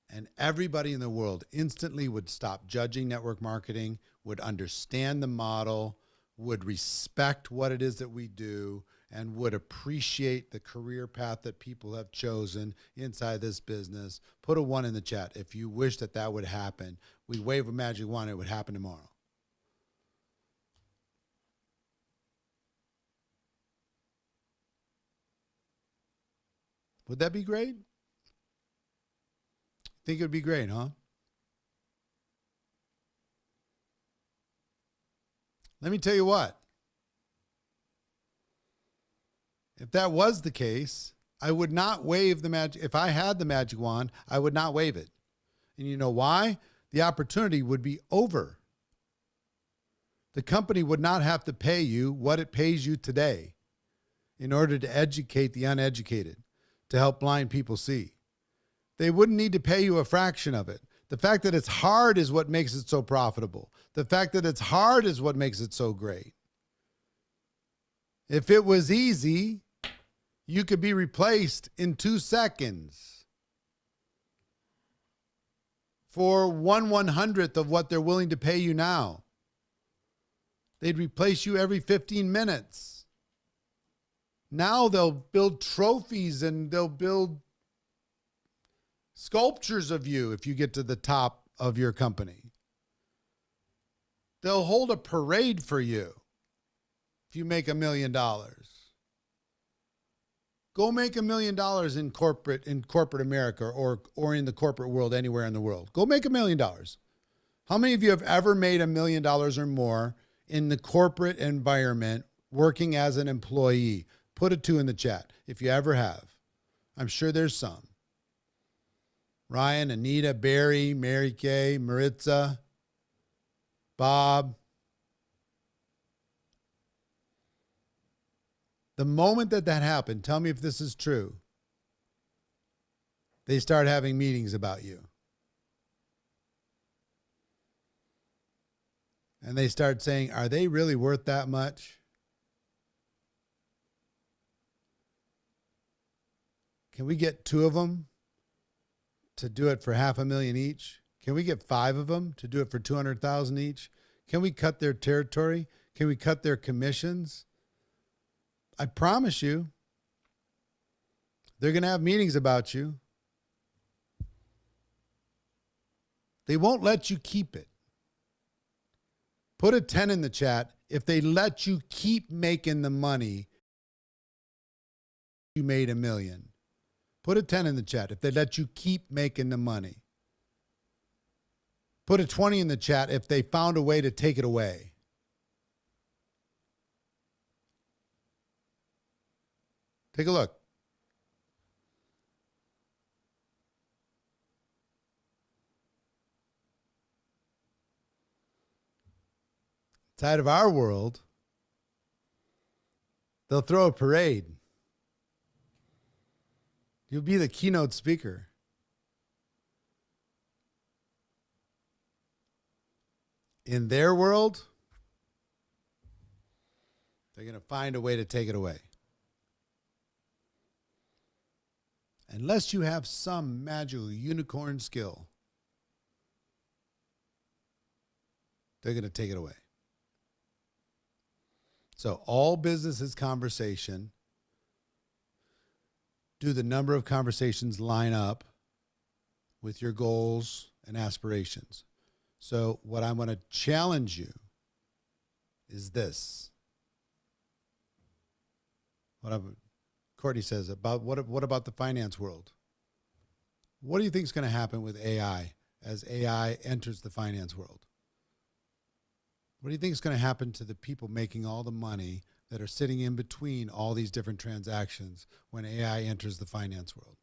and everybody in the world instantly would stop judging network marketing, would understand the model, would respect what it is that we do, and would appreciate the career path that people have chosen inside this business? Put a 1 in the chat if you wish that would happen. We wave a magic wand, it would happen tomorrow. Would that be great? Think it would be great, huh? Let me tell you what. If that was the case, I would not wave the magic. If I had the magic wand, I would not wave it. And you know why? The opportunity would be over. The company would not have to pay you what it pays you today in order to educate the uneducated, to help blind people see. They wouldn't need to pay you a fraction of it. The fact that it's hard is what makes it so profitable. The fact that it's hard is what makes it so great. If it was easy, you could be replaced in 2 seconds for 1/100th of what they're willing to pay you now. They'd replace you every 15 minutes. Now they'll build trophies and they'll build sculptures of you if you get to the top of your company. They'll hold a parade for you if you make $1 million. Go make $1 million in corporate America or in the corporate world anywhere in the world. Go make $1 million. How many of you have ever made $1 million or more in the corporate environment working as an employee? Put a 2 in the chat if you ever have. I'm sure there's some. Ryan, Anita, Barry, Mary Kay, Maritza, Bob. The moment that happened, tell me if this is true, they start having meetings about you. And they start saying, are they really worth that much? Can we get 2 of them to do it for $500,000 each? Can we get 5 of them to do it for $200,000 each? Can we cut their territory? Can we cut their commissions? I promise you, they're going to have meetings about you. They won't let you keep it. Put a 10 in the chat if they let you keep making the money you made $1 million. Put a 10 in the chat if they let you keep making the money. Put a 20 in the chat if they found a way to take it away. Take a look. Inside of our world, they'll throw a parade. You'll be the keynote speaker. In their world, they're going to find a way to take it away. Unless you have some magical unicorn skill, they're going to take it away. So all business is conversation. Do the number of conversations line up with your goals and aspirations? So what I'm going to challenge you is this. Courtney says about what about the finance world? What do you think is going to happen with AI as AI enters the finance world? What do you think is going to happen to the people making all the money that are sitting in between all these different transactions when AI enters the finance world?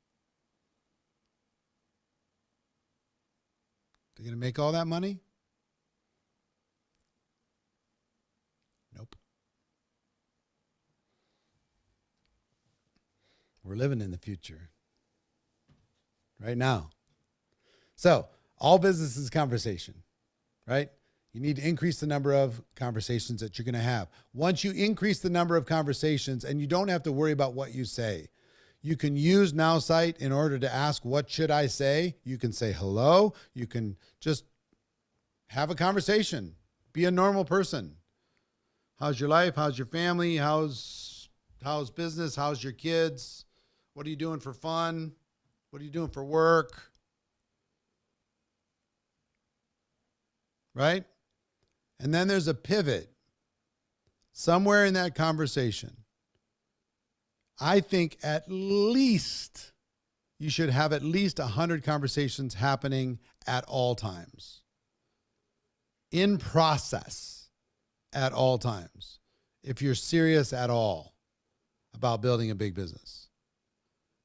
They're going to make all that money? Nope. We're living in the future right now. So all business is conversation, right? You need to increase the number of conversations that you're going to have. Once you increase the number of conversations, and you don't have to worry about what you say, you can use NowSight in order to ask, what should I say? You can say hello. You can just have a conversation. Be a normal person. How's your life? How's your family? How's business? How's your kids? What are you doing for fun? What are you doing for work? Right? And then there's a pivot somewhere in that conversation. I think at least you should have at least 100 conversations happening at all times. In process at all times. If you're serious at all about building a big business.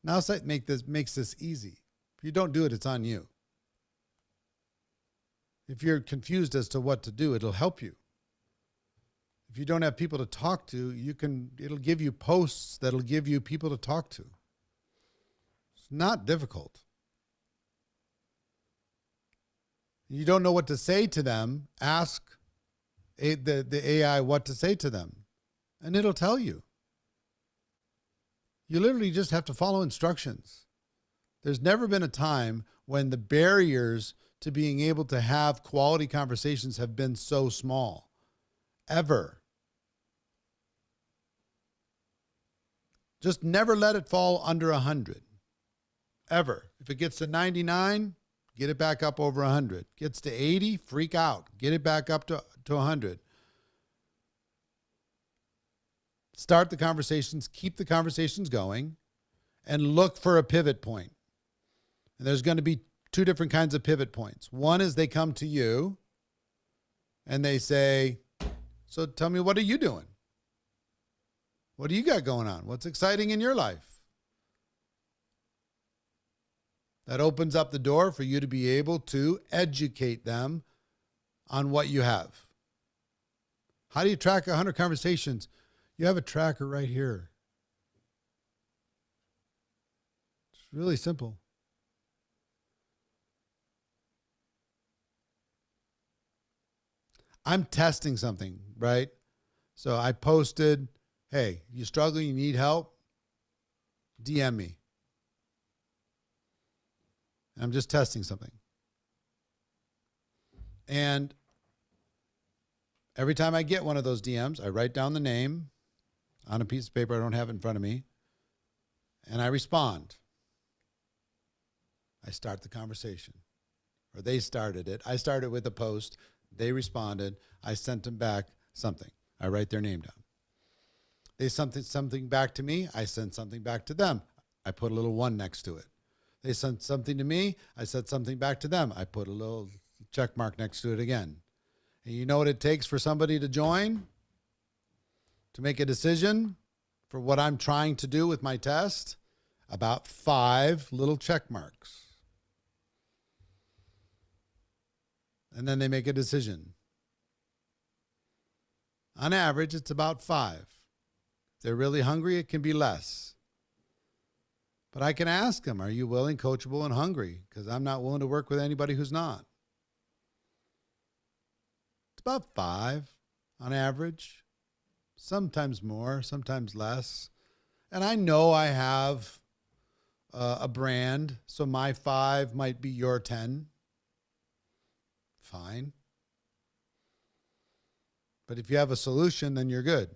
NowSight makes this easy. If you don't do it, it's on you. If you're confused as to what to do, it'll help you. If you don't have people to talk to, it'll give you posts that'll give you people to talk to. It's not difficult. You don't know what to say to them, ask the AI what to say to them, and it'll tell you. You literally just have to follow instructions. There's never been a time when the barriers to being able to have quality conversations have been so small. Ever. Just never let it fall under 100. Ever. If it gets to 99, get it back up over 100. Gets to 80, freak out. Get it back up to 100. Start the conversations, keep the conversations going, and look for a pivot point. And there's going to be two different kinds of pivot points. One is they come to you and they say, so tell me, what are you doing? What do you got going on? What's exciting in your life? That opens up the door for you to be able to educate them on what you have. How do you track 100 conversations? You have a tracker right here. It's really simple. I'm testing something, right? So I posted, hey, you struggling, you need help? DM me. I'm just testing something. And every time I get one of those DMs, I write down the name on a piece of paper. I don't have it in front of me. And I respond. I start the conversation. Or they started it. I started with a post. They responded. I sent them back something. I write their name down. They sent something back to me. I sent something back to them. I put a little 1 next to it. They sent something to me. I said something back to them. I put a little check mark next to it again. And you know what it takes for somebody to join? To make a decision for what I'm trying to do with my test? About 5 little check marks. And then they make a decision. On average, it's about 5. If they're really hungry, it can be less. But I can ask them, are you willing, coachable, and hungry? Because I'm not willing to work with anybody who's not. It's about 5 on average. Sometimes more, sometimes less. And I know I have a brand, so my 5 might be your 10. Fine. But if you have a solution, then you're good.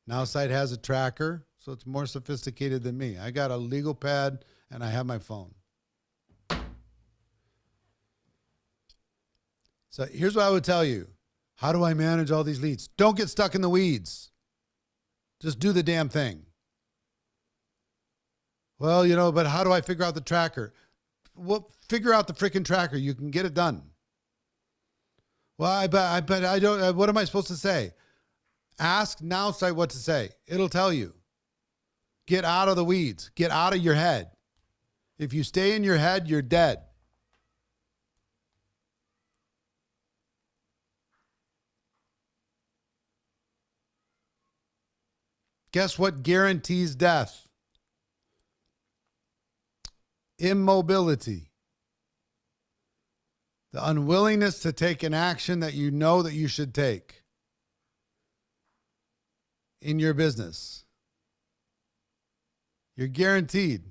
NowSight has a tracker, so it's more sophisticated than me. I got a legal pad and I have my phone. So here's what I would tell you. How do I manage all these leads? Don't get stuck in the weeds. Just do the damn thing. Well, but how do I figure out the tracker? Well, figure out the freaking tracker. You can get it done. Well, but I don't. What am I supposed to say? Ask Now Site what to say. It'll tell you. Get out of the weeds. Get out of your head. If you stay in your head, you're dead. Guess what guarantees death? Immobility. The unwillingness to take an action that you know that you should take in your business. You're guaranteed.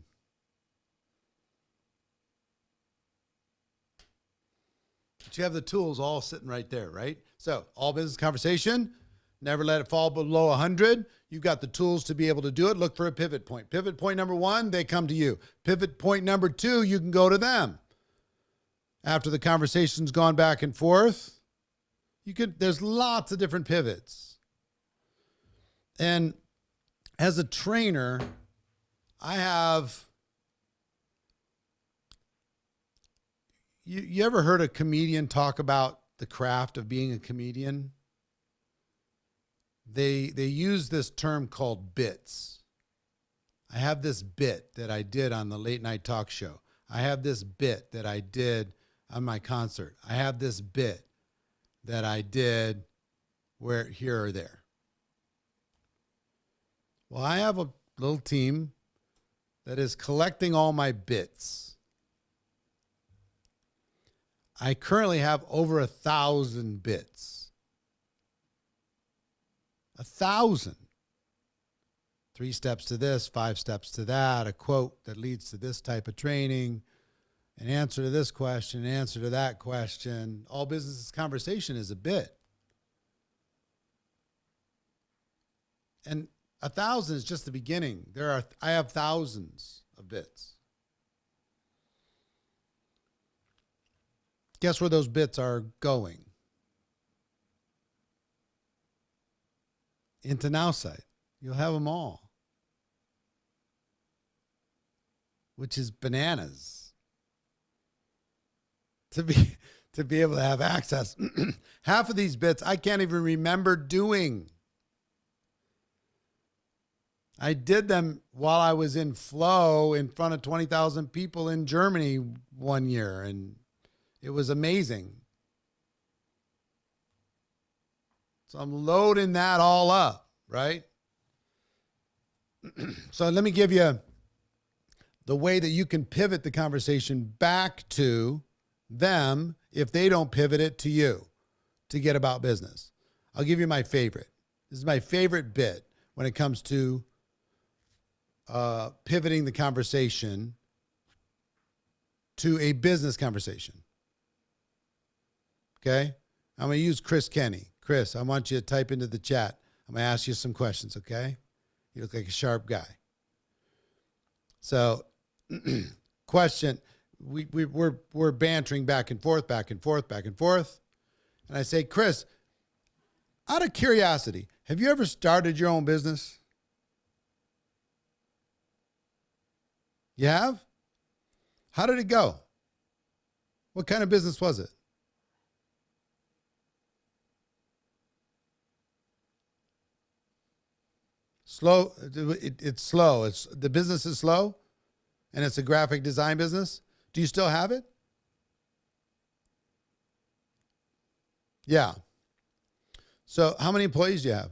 But you have the tools all sitting right there, right? So, all business conversation, never let it fall below 100. You've got the tools to be able to do it. Look for a pivot point. Pivot point number 1, they come to you. Pivot point number 2, you can go to them. After the conversation's gone back and forth, there's lots of different pivots. And as a trainer, I have, you ever heard a comedian talk about the craft of being a comedian? They use this term called bits. I have this bit that I did on the late night talk show. I have this bit that I did on my concert. I have this bit that I did where here or there. Well, I have a little team that is collecting all my bits. I currently have over 1,000 bits. 1,000. 3 steps to this, 5 steps to that, a quote that leads to this type of training, an answer to this question, an answer to that question. All business conversation is a bit. And 1,000 is just the beginning. I have thousands of bits. Guess where those bits are going? Into NowSite. You'll have them all, which is bananas. To be able to have access. Half of these bits I can't even remember doing. I did them while I was in Flow in front of 20,000 people in Germany one year, and it was amazing. So I'm loading that all up, right? So let me give you the way that you can pivot the conversation back to them if they don't pivot it to you to get about business. I'll give you my favorite. This is my favorite bit when it comes to pivoting the conversation to a business conversation. Okay? I'm going to use Chris Kenny. Chris, I want you to type into the chat. I'm going to ask you some questions, okay? You look like a sharp guy. So, question, we're bantering back and forth. And I say, Chris, out of curiosity, have you ever started your own business? You have? How did it go? What kind of business was it? Slow. It's slow. The business is slow, and it's a graphic design business. Do you still have it? Yeah. So how many employees do you have?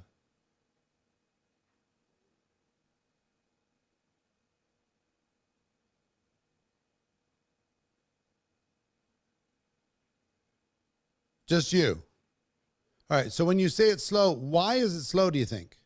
Just you. All right. So when you say it's slow, why is it slow, do you think?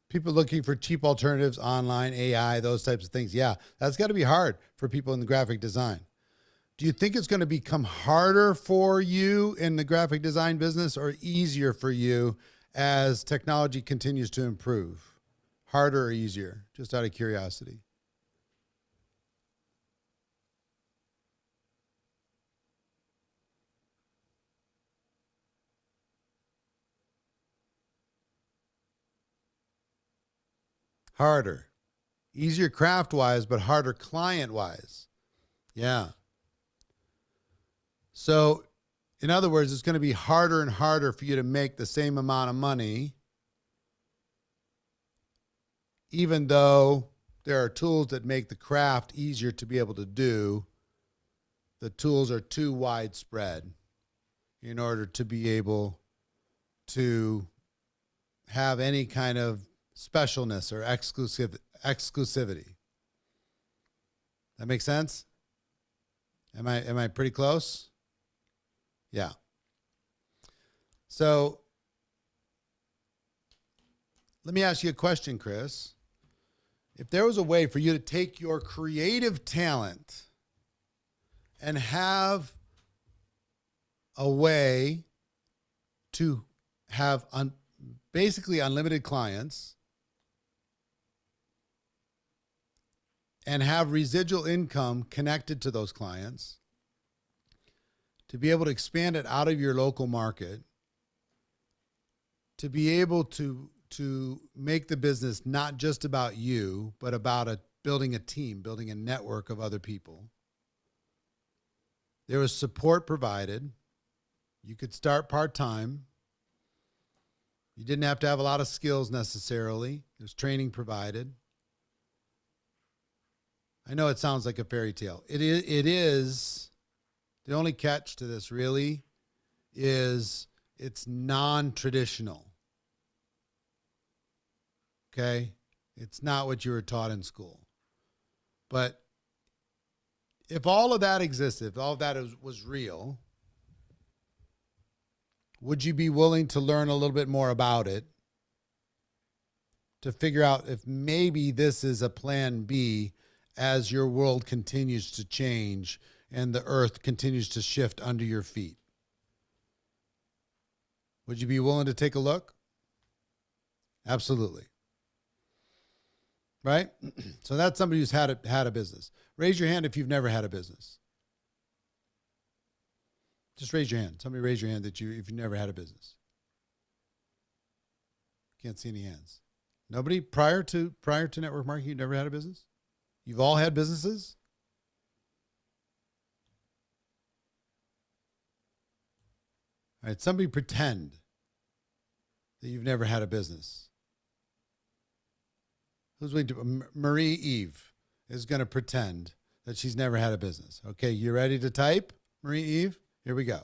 People looking for cheap alternatives online, AI, those types of things. Yeah, that's got to be hard for people in the graphic design. Do you think it's going to become harder for you in the graphic design business or easier for you as technology continues to improve? Harder or easier? Just out of curiosity. Harder. Easier craft-wise, but harder client-wise. Yeah. So, in other words, it's going to be harder and harder for you to make the same amount of money, even though there are tools that make the craft easier to be able to do. The tools are too widespread in order to be able to have any kind of specialness or exclusivity. That makes sense? Am I pretty close? Yeah. So let me ask you a question, Chris. If there was a way for you to take your creative talent and have a way to have basically unlimited clients and have residual income connected to those clients, to be able to expand it out of your local market, to be able to make the business not just about you, but about building a team, building a network of other people. There was support provided. You could start part-time. You didn't have to have a lot of skills necessarily. There's training provided. I know it sounds like a fairy tale. It is. The only catch to this really is it's non-traditional. Okay? It's not what you were taught in school. But if all of that existed, if all of that was real, would you be willing to learn a little bit more about it to figure out if maybe this is a plan B as your world continues to change and the earth continues to shift under your feet? Would you be willing to take a look? Absolutely. Right? So that's somebody who's had a business. Raise your hand if you've never had a business. Just raise your hand. Somebody raise your hand if you've never had a business. Can't see any hands. Nobody prior to network marketing, you've never had a business? You've all had businesses? All right, somebody pretend that you've never had a business. Who's going to? Marie Eve is going to pretend that she's never had a business. Okay, you ready to type? Marie Eve? Here we go.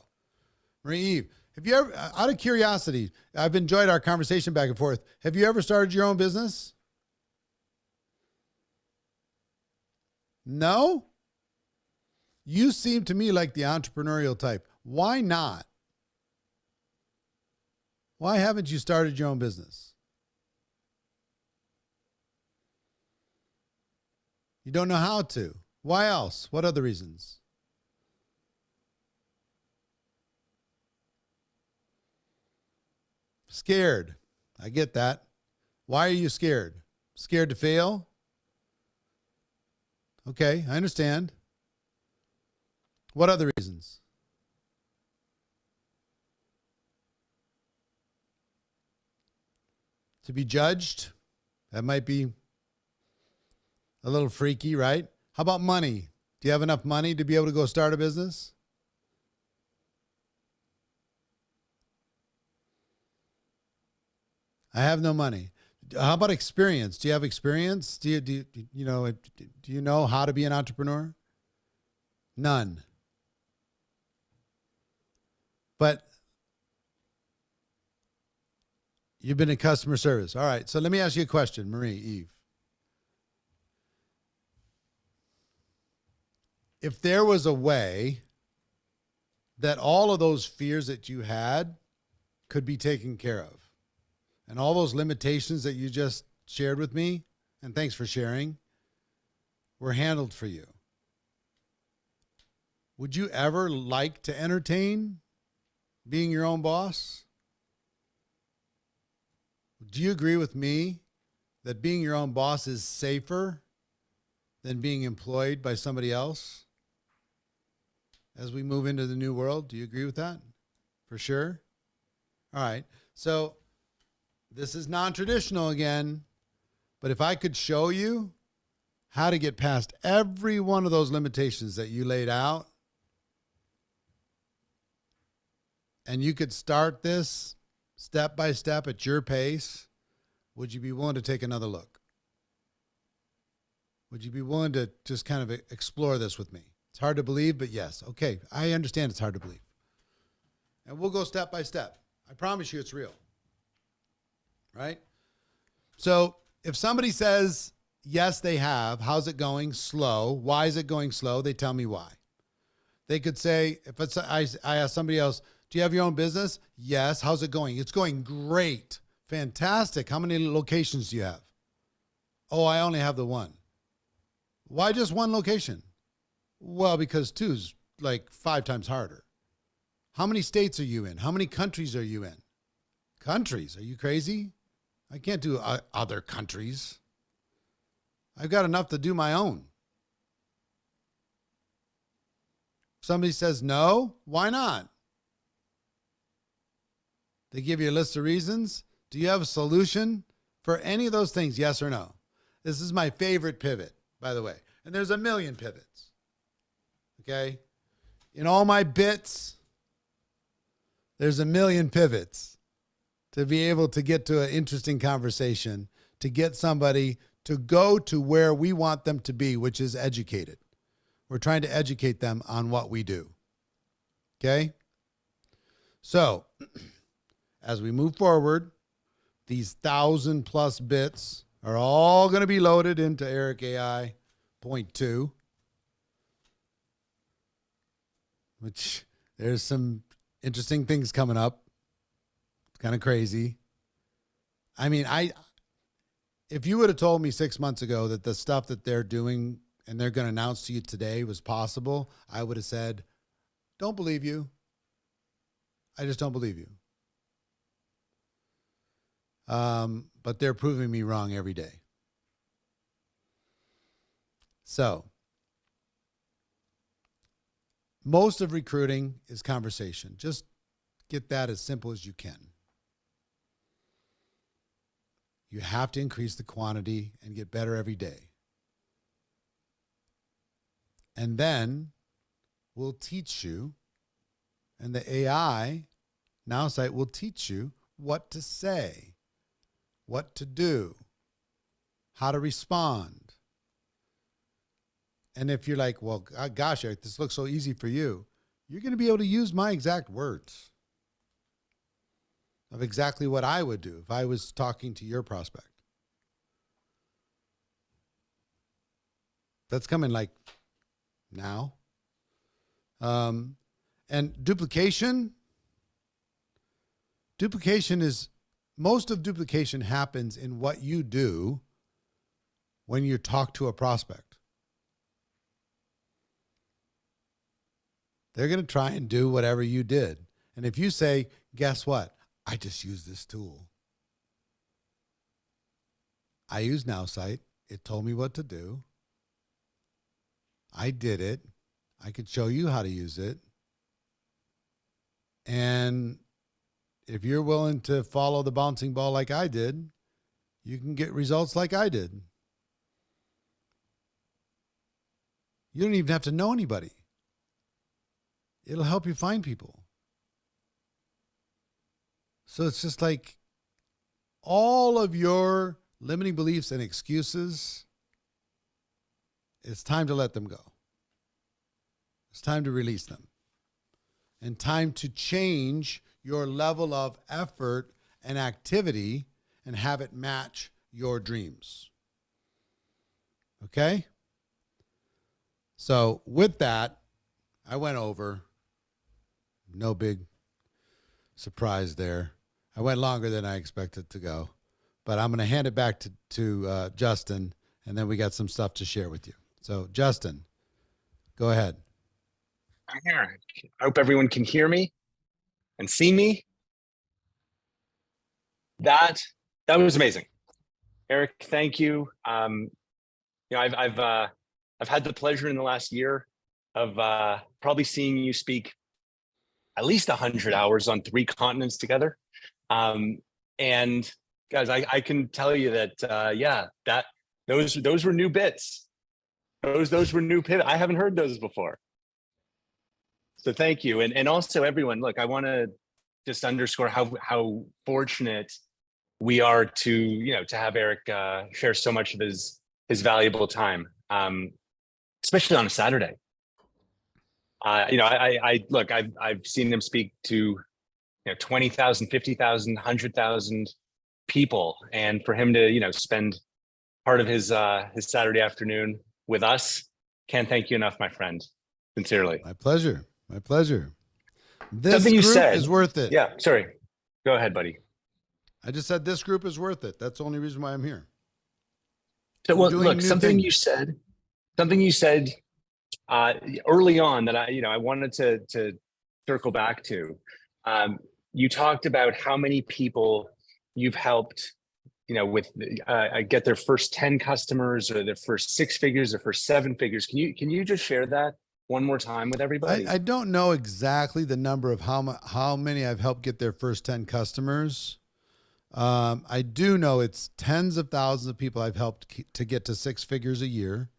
Marie Eve, have you ever, out of curiosity, I've enjoyed our conversation back and forth. Have you ever started your own business? No? You seem to me like the entrepreneurial type. Why not? Why haven't you started your own business? You don't know how to. Why else? What other reasons? Scared. I get that. Why are you scared? Scared to fail? Okay, I understand. What other reasons? To be judged? That might be a little freaky, right? How about money? Do you have enough money to be able to go start a business? I have no money. How about experience? Do you have experience? Do you know how to be an entrepreneur? None. But you've been in customer service. All right. So let me ask you a question, Marie Eve. If there was a way that all of those fears that you had could be taken care of, and all those limitations that you just shared with me, and thanks for sharing, were handled for you, would you ever like to entertain being your own boss? Do you agree with me that being your own boss is safer than being employed by somebody else as we move into the new world? Do you agree with that? For sure? All right. So this is non-traditional again, But if I could show you how to get past every one of those limitations that you laid out, and you could start this step by step at your pace, would you be willing to take another look? Would you be willing to just kind of explore this with me? It's hard to believe, but yes. Okay, I understand it's hard to believe. And we'll go step by step. I promise you it's real. Right? So if somebody says, yes, they have, how's it going? Slow. Why is it going slow? They tell me why. They could say, if it's, I ask somebody else, do you have your own business? Yes. How's it going? It's going great. Fantastic. How many locations do you have? Oh, I only have the one. Why just one location? Well, because two's like 5 times harder. How many states are you in? How many countries are you in? Countries? Are you crazy? I can't do other countries. I've got enough to do my own. Somebody says no, why not? They give you a list of reasons. Do you have a solution for any of those things? Yes or no? This is my favorite pivot, by the way. And there's a million pivots. Okay? In all my bits, there's a million pivots to be able to get to an interesting conversation, to get somebody to go to where we want them to be, which is educated. We're trying to educate them on what we do. Okay? So, as we move forward, these 1,000+ bits are all going to be loaded into Eric AI point 2, which there's some interesting things coming up. It's kind of crazy. I mean, if you would have told me 6 months ago that the stuff that they're doing and they're going to announce to you today was possible, I would have said, don't believe you. I just don't believe you. But they're proving me wrong every day. So, most of recruiting is conversation. Just get that as simple as you can. You have to increase the quantity and get better every day. And then we'll teach you, and the AI Now Site will teach you what to say, what to do, how to respond. And if you're like, well, gosh, Eric, this looks so easy for you, you're going to be able to use my exact words of exactly what I would do if I was talking to your prospect. That's coming like now. And duplication is, most of duplication happens in what you do when you talk to a prospect. They're going to try and do whatever you did. And if you say, guess what? I just used this tool. I used Now Site. It told me what to do. I did it. I could show you how to use it. And if you're willing to follow the bouncing ball like I did, you can get results like I did. You don't even have to know anybody. It'll help you find people. So it's just like all of your limiting beliefs and excuses, it's time to let them go. It's time to release them. And time to change your level of effort and activity and have it match your dreams. Okay? So with that, I went over. No big surprise there. I went longer than I expected to go. But I'm going to hand it back to Justin, and then we got some stuff to share with you. So, Justin, go ahead. I'm here. I hope everyone can hear me and see me. That was amazing, Eric. Thank you. I've had the pleasure in the last year of probably seeing you speak at least 100 hours on 3 continents together. And guys, I can tell you that, yeah, those were new bits. Those were new pivot. I haven't heard those before. So thank you. And also everyone, look, I want to just underscore how fortunate we are to have Eric share so much of his valuable time, especially on a Saturday. I look, I've seen him speak to 20,000, 50,000, 100,000 people, and for him to spend part of his Saturday afternoon with us, can't thank you enough, my friend. Sincerely. My pleasure. My pleasure. This Something you group said is worth it. Yeah, sorry. Go ahead, buddy. I just said this group is worth it. That's the only reason why I'm here. So, well, doing look, new something things. you said early on that I wanted to circle back to. You talked about how many people you've helped, with get their first 10 customers or their first 6 figures or first 7 figures. Can you just share that one more time with everybody? I don't know exactly the number of how many I've helped get their first 10 customers. I do know it's tens of thousands of people I've helped to get to 6 figures a year.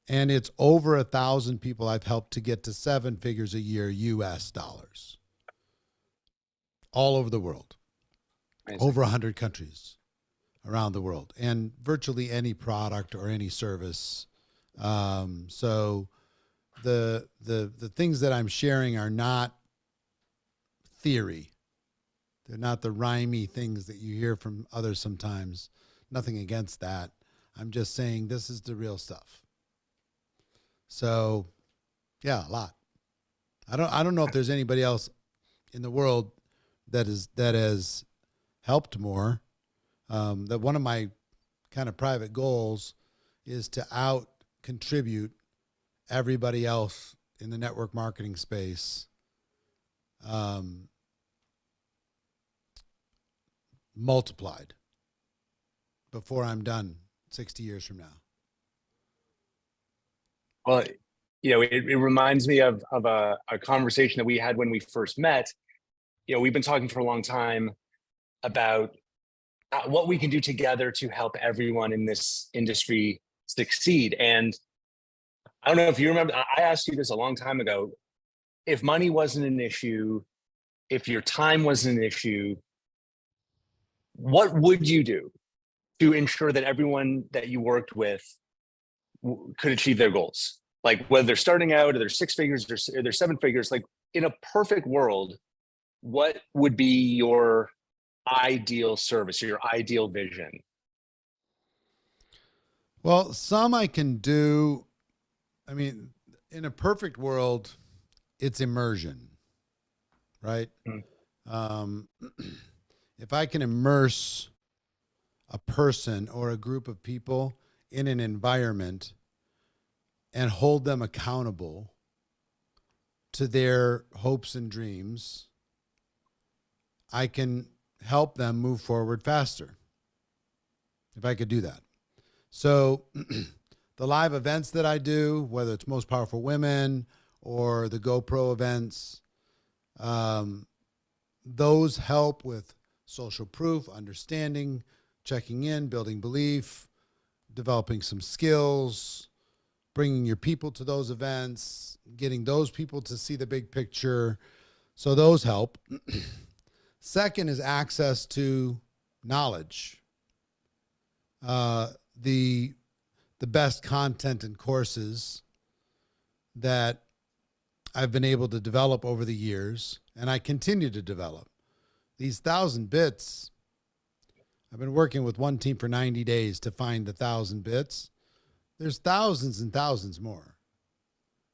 And it's over 1,000 people I've helped to get to 7 figures a year, US dollars, all over the world. Amazing. Over 100 countries around the world, and virtually any product or any service. So the things that I'm sharing are not theory. They're not the rhymey things that you hear from others sometimes. Nothing against that. I'm just saying this is the real stuff. So, yeah, a lot. I don't know if there's anybody else in the world that has helped more. That one of my kind of private goals is to out contribute everybody else in the network marketing space, multiplied before I'm done 60 years from now. Well, it reminds me of a conversation that we had when we first met. We've been talking for a long time about what we can do together to help everyone in this industry succeed. And I don't know if you remember, I asked you this a long time ago. If money wasn't an issue, if your time wasn't an issue, what would you do to ensure that everyone that you worked with could achieve their goals? Like whether they're starting out or they're 6 figures or they're 7 figures, like in a perfect world, what would be your ideal service or your ideal vision? Well, some I can do. I mean, in a perfect world, it's immersion, right? If I can immerse a person or a group of people in an environment and hold them accountable to their hopes and dreams, I can help them move forward faster if I could do that. So the live events that I do, whether it's Most Powerful Women or the GoPro events, those help with social proof, understanding, checking in, building belief, developing some skills, bringing your people to those events, getting those people to see the big picture. So those help. Second is access to knowledge. The best content and courses that I've been able to develop over the years, and I continue to develop. These 1,000 bits, I've been working with one team for 90 days to find the 1,000 bits. There's thousands and thousands more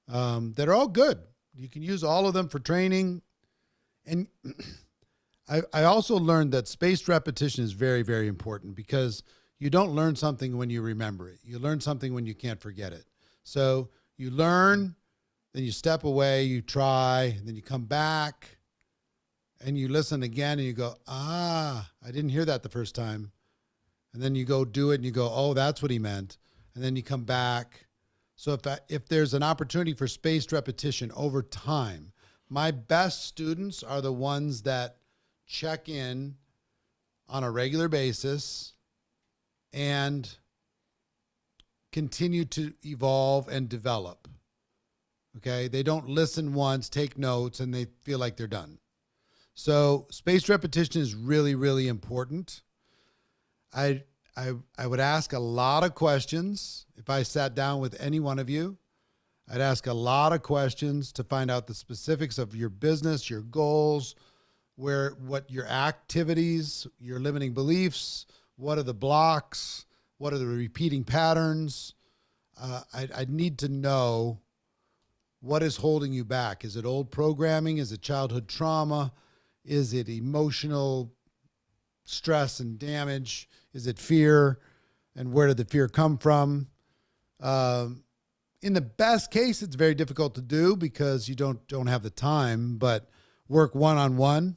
that are all good. You can use all of them for training. And I also learned that spaced repetition is very, very important because you don't learn something when you remember it. You learn something when you can't forget it. So you learn, then you step away, you try, then you come back and you listen again and you go, I didn't hear that the first time. And then you go do it and you go, oh, that's what he meant. And then you come back. So if there's an opportunity for spaced repetition over time, my best students are the ones that check in on a regular basis and continue to evolve and develop. Okay. They don't listen once, take notes, and they feel like they're done. So spaced repetition is really, really important. I would ask a lot of questions. If I sat down with any one of you, I'd ask a lot of questions to find out the specifics of your business, your goals, what your activities, your limiting beliefs, what are the blocks, what are the repeating patterns. I'd need to know what is holding you back. Is it old programming? Is it childhood trauma? Is it emotional stress and damage? Is it fear? And where did the fear come from? In the best case, it's very difficult to do because you don't have the time, but work one-on-one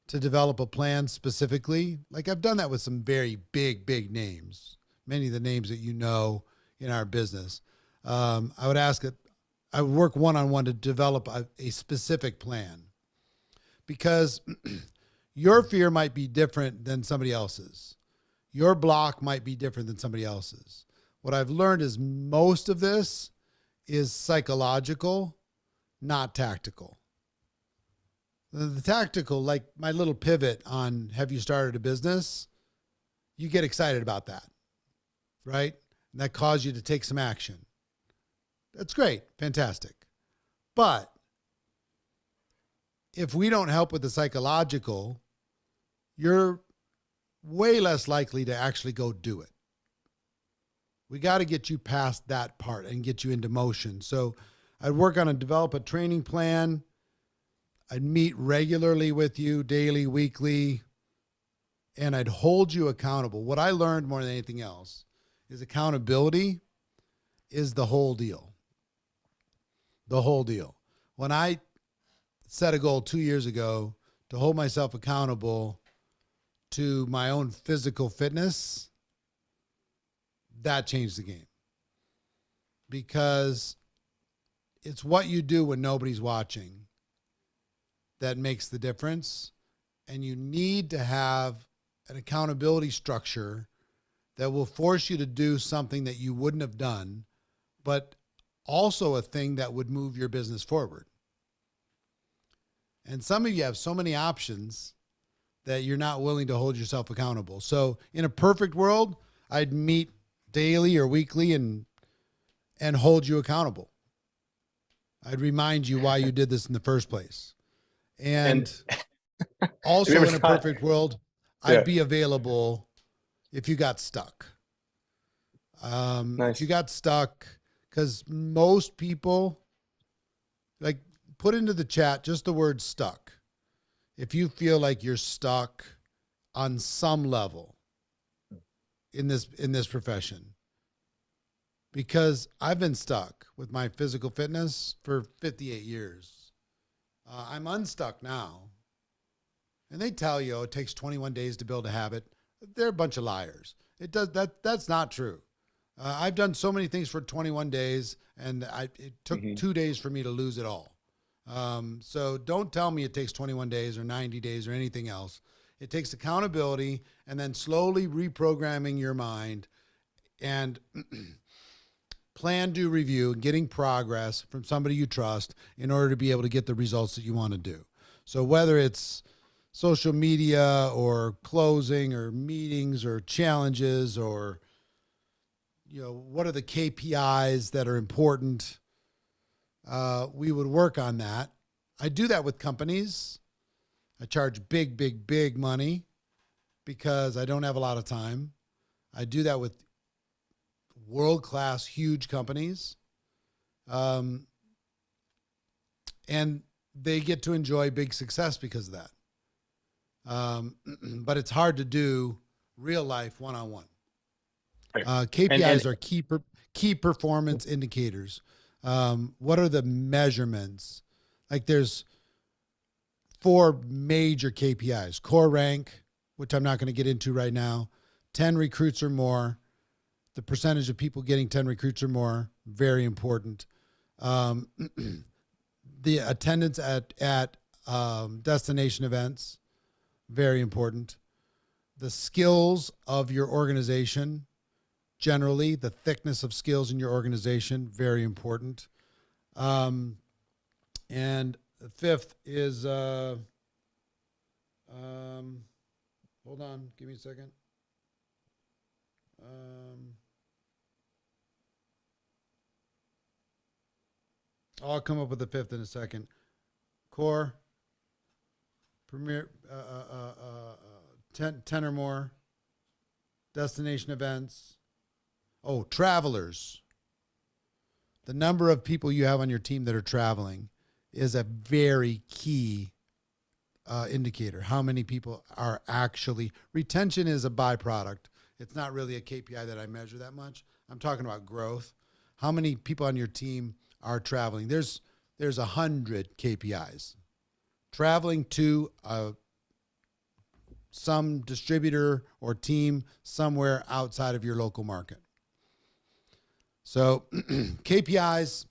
to develop a plan specifically. Like I've done that with some very big names, many of the names that you know in our business. I would work one-on-one to develop a specific plan, because your fear might be different than somebody else's. Your block might be different than somebody else's. What I've learned is most of this is psychological, not tactical. The tactical, like my little pivot on have you started a business, you get excited about that, right? And that caused you to take some action. That's great. Fantastic. But if we don't help with the psychological, you're way less likely to actually go do it. We got to get you past that part and get you into motion. So I'd work on develop a training plan. I'd meet regularly with you, daily, weekly, and I'd hold you accountable. What I learned more than anything else is accountability is the whole deal. The whole deal. When I set a goal 2 years ago to hold myself accountable to my own physical fitness, that changed the game, because it's what you do when nobody's watching that makes the difference. And you need to have an accountability structure that will force you to do something that you wouldn't have done, but also a thing that would move your business forward. And some of you have so many options that you're not willing to hold yourself accountable. So in a perfect world, I'd meet daily or weekly and hold you accountable. I'd remind you why you did this in the first place. And also in a perfect world, I'd be available if you got stuck. Nice. If you got stuck, because most people, like, put into the chat just the word stuck. If you feel like you're stuck on some level in this profession, because I've been stuck with my physical fitness for 58 years. I'm unstuck now. And they tell you it takes 21 days to build a habit. They're a bunch of liars. That's not true. I've done so many things for 21 days, and it took 2 days for me to lose it all. So don't tell me it takes 21 days or 90 days or anything else. It takes accountability and then slowly reprogramming your mind and plan, do, review, getting progress from somebody you trust in order to be able to get the results that you want to do. So whether it's social media or closing or meetings or challenges, or, what are the KPIs that are important? We would work on that. I do that with companies. I charge big money because I don't have a lot of time. I do that with world-class, huge companies. And they get to enjoy big success because of that. But it's hard to do real life one-on-one. Right. KPIs are key performance indicators. What are the measurements? Like there's 4 major KPIs: core rank, which I'm not going to get into right now, 10 recruits or more, the percentage of people getting 10 recruits or more, very important. The attendance at destination events, very important. the skills of your organization, generally, the thickness of skills in your organization, very important. And the fifth is, hold on, give me a second. I'll come up with the fifth in a second. Core, premier, 10 or more, destination events. Oh, travelers. The number of people you have on your team that are traveling is a very key indicator. How many people are actually, retention is a byproduct. It's not really a KPI that I measure that much. I'm talking about growth. How many people on your team are traveling? There's 100 KPIs. Traveling to some distributor or team somewhere outside of your local market. So KPIs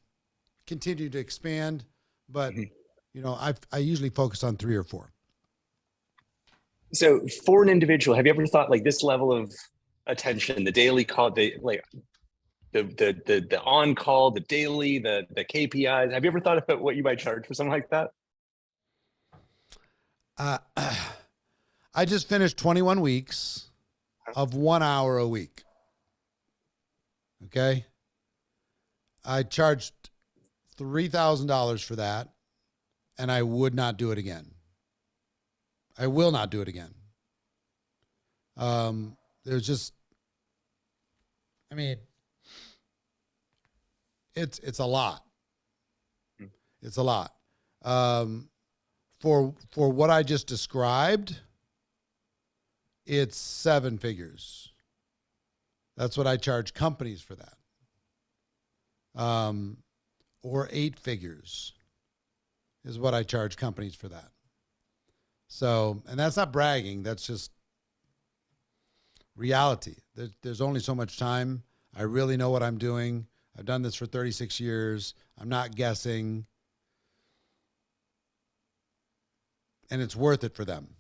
continue to expand, but you know, I usually focus on 3 or 4. So for an individual, have you ever thought like this level of attention, the daily call, the on call, the daily, the KPIs? Have you ever thought about what you might charge for something like that? I just finished 21 weeks of 1 hour a week. Okay. I charged $3,000 for that, and I would not do it again. I will not do it again. There's just, I mean, it's a lot. It's a lot. For what I just described, it's 7 figures. That's what I charge companies for that. Or 8 figures is what I charge companies for that. So, and that's not bragging. That's just reality. There's only so much time. I really know what I'm doing. I've done this for 36 years. I'm not guessing. And it's worth it for them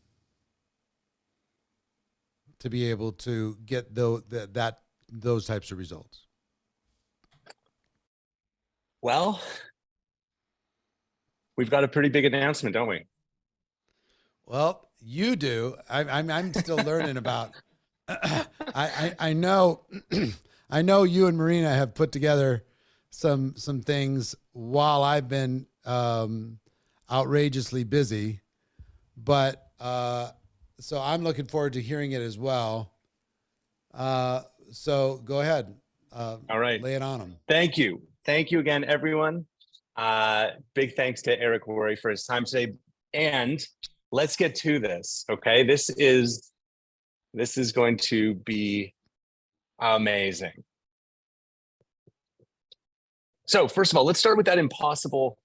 to be able to get those types of results. Well, we've got a pretty big announcement, don't we? Well, you do. I'm still learning about. I know. I know you and Marina have put together some things while I've been outrageously busy, but so I'm looking forward to hearing it as well. So go ahead. All right. Lay it on them. Thank you. Thank you again, everyone. Big thanks to Eric Worre for his time today. And let's get to this. Okay. This is going to be amazing. So first of all, let's start with that impossible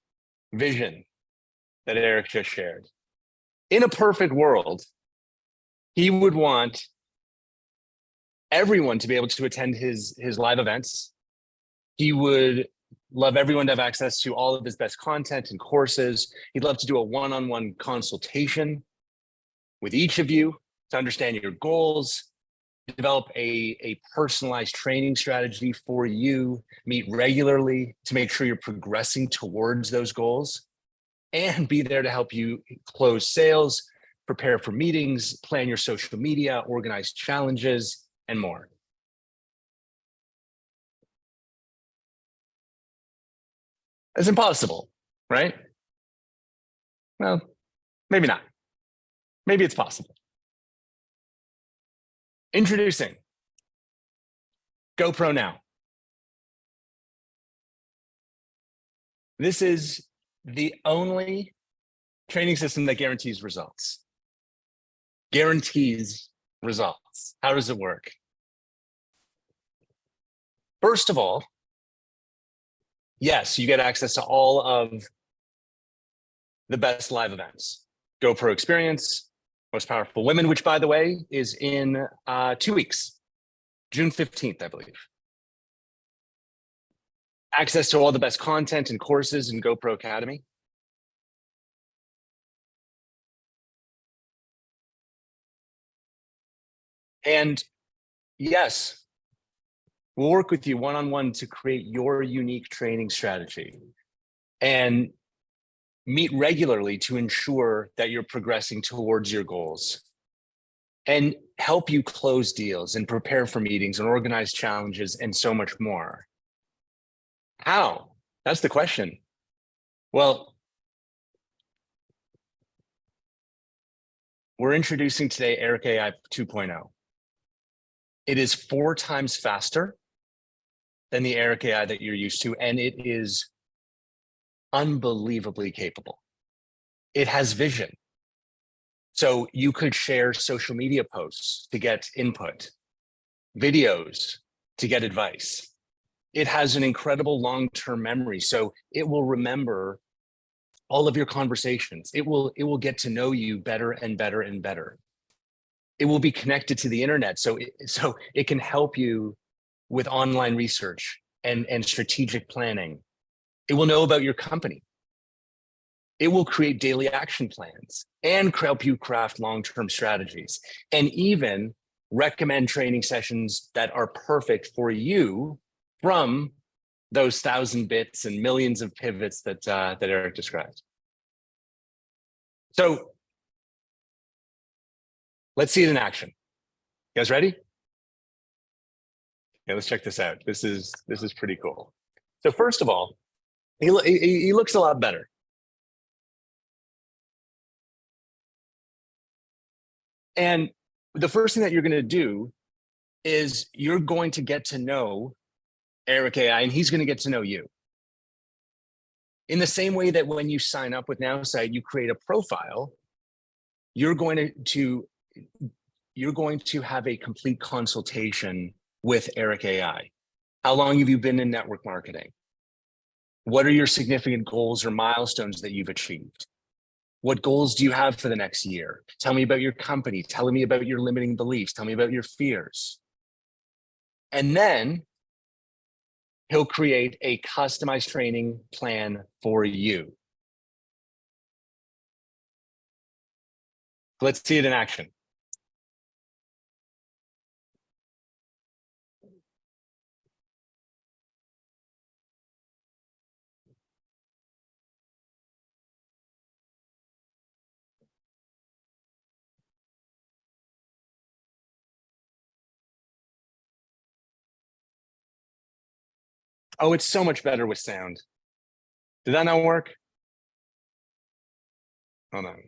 vision that Eric just shared. In a perfect world, he would want everyone to be able to attend his live events. He would love everyone to have access to all of his best content and courses. He'd love to do a one-on-one consultation with each of you to understand your goals, develop a personalized training strategy for you, meet regularly to make sure you're progressing towards those goals, and be there to help you close sales, prepare for meetings, plan your social media, organize challenges, and more. It's impossible, right? Well, maybe not. Maybe it's possible. Introducing GoPro Now. This is the only training system that guarantees results. Guarantees results. How does it work? First of all, yes, you get access to all of the best live events. GoPro Experience, Most Powerful Women, which, by the way, is in 2 weeks, June 15th, I believe. Access to all the best content and courses in GoPro Academy. And yes, we'll work with you one-on-one to create your unique training strategy and meet regularly to ensure that you're progressing towards your goals and help you close deals and prepare for meetings and organize challenges and so much more. How? That's the question. Well, we're introducing today Eric AI 2.0. It is 4 times faster than the Eric AI that you're used to, and it is unbelievably capable. It has vision. So you could share social media posts to get input, videos to get advice. It has an incredible long-term memory. So it will remember all of your conversations. It will get to know you better and better and better. It will be connected to the internet. So it can help you with online research and strategic planning. It will know about your company. It will create daily action plans and help you craft long-term strategies and even recommend training sessions that are perfect for you from those 1,000 bits and millions of pivots that Eric described. So let's see it in action. You guys ready? Yeah, let's check this out. This is pretty cool. So first of all, he looks a lot better. And the first thing that you're going to do is you're going to get to know Eric AI, and he's going to get to know you. In the same way that when you sign up with NowSite, you create a profile, you're going to have a complete consultation with Eric AI. How long have you been in network marketing? What are your significant goals or milestones that you've achieved? What goals do you have for the next year? Tell me about your company. Tell me about your limiting beliefs. Tell me about your fears. And then he'll create a customized training plan for you. Let's see it in action. Oh, it's so much better with sound. Did that not work? Hold on.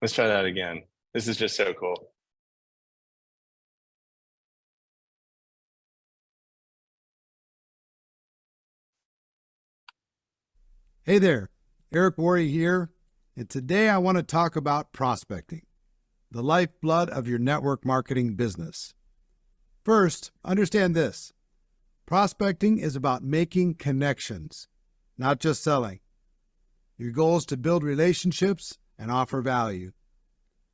Let's try that again. This is just so cool. Hey there, Eric Worre here, and today I want to talk about prospecting, the lifeblood of your network marketing business. First, understand this. Prospecting is about making connections, not just selling. Your goal is to build relationships and offer value.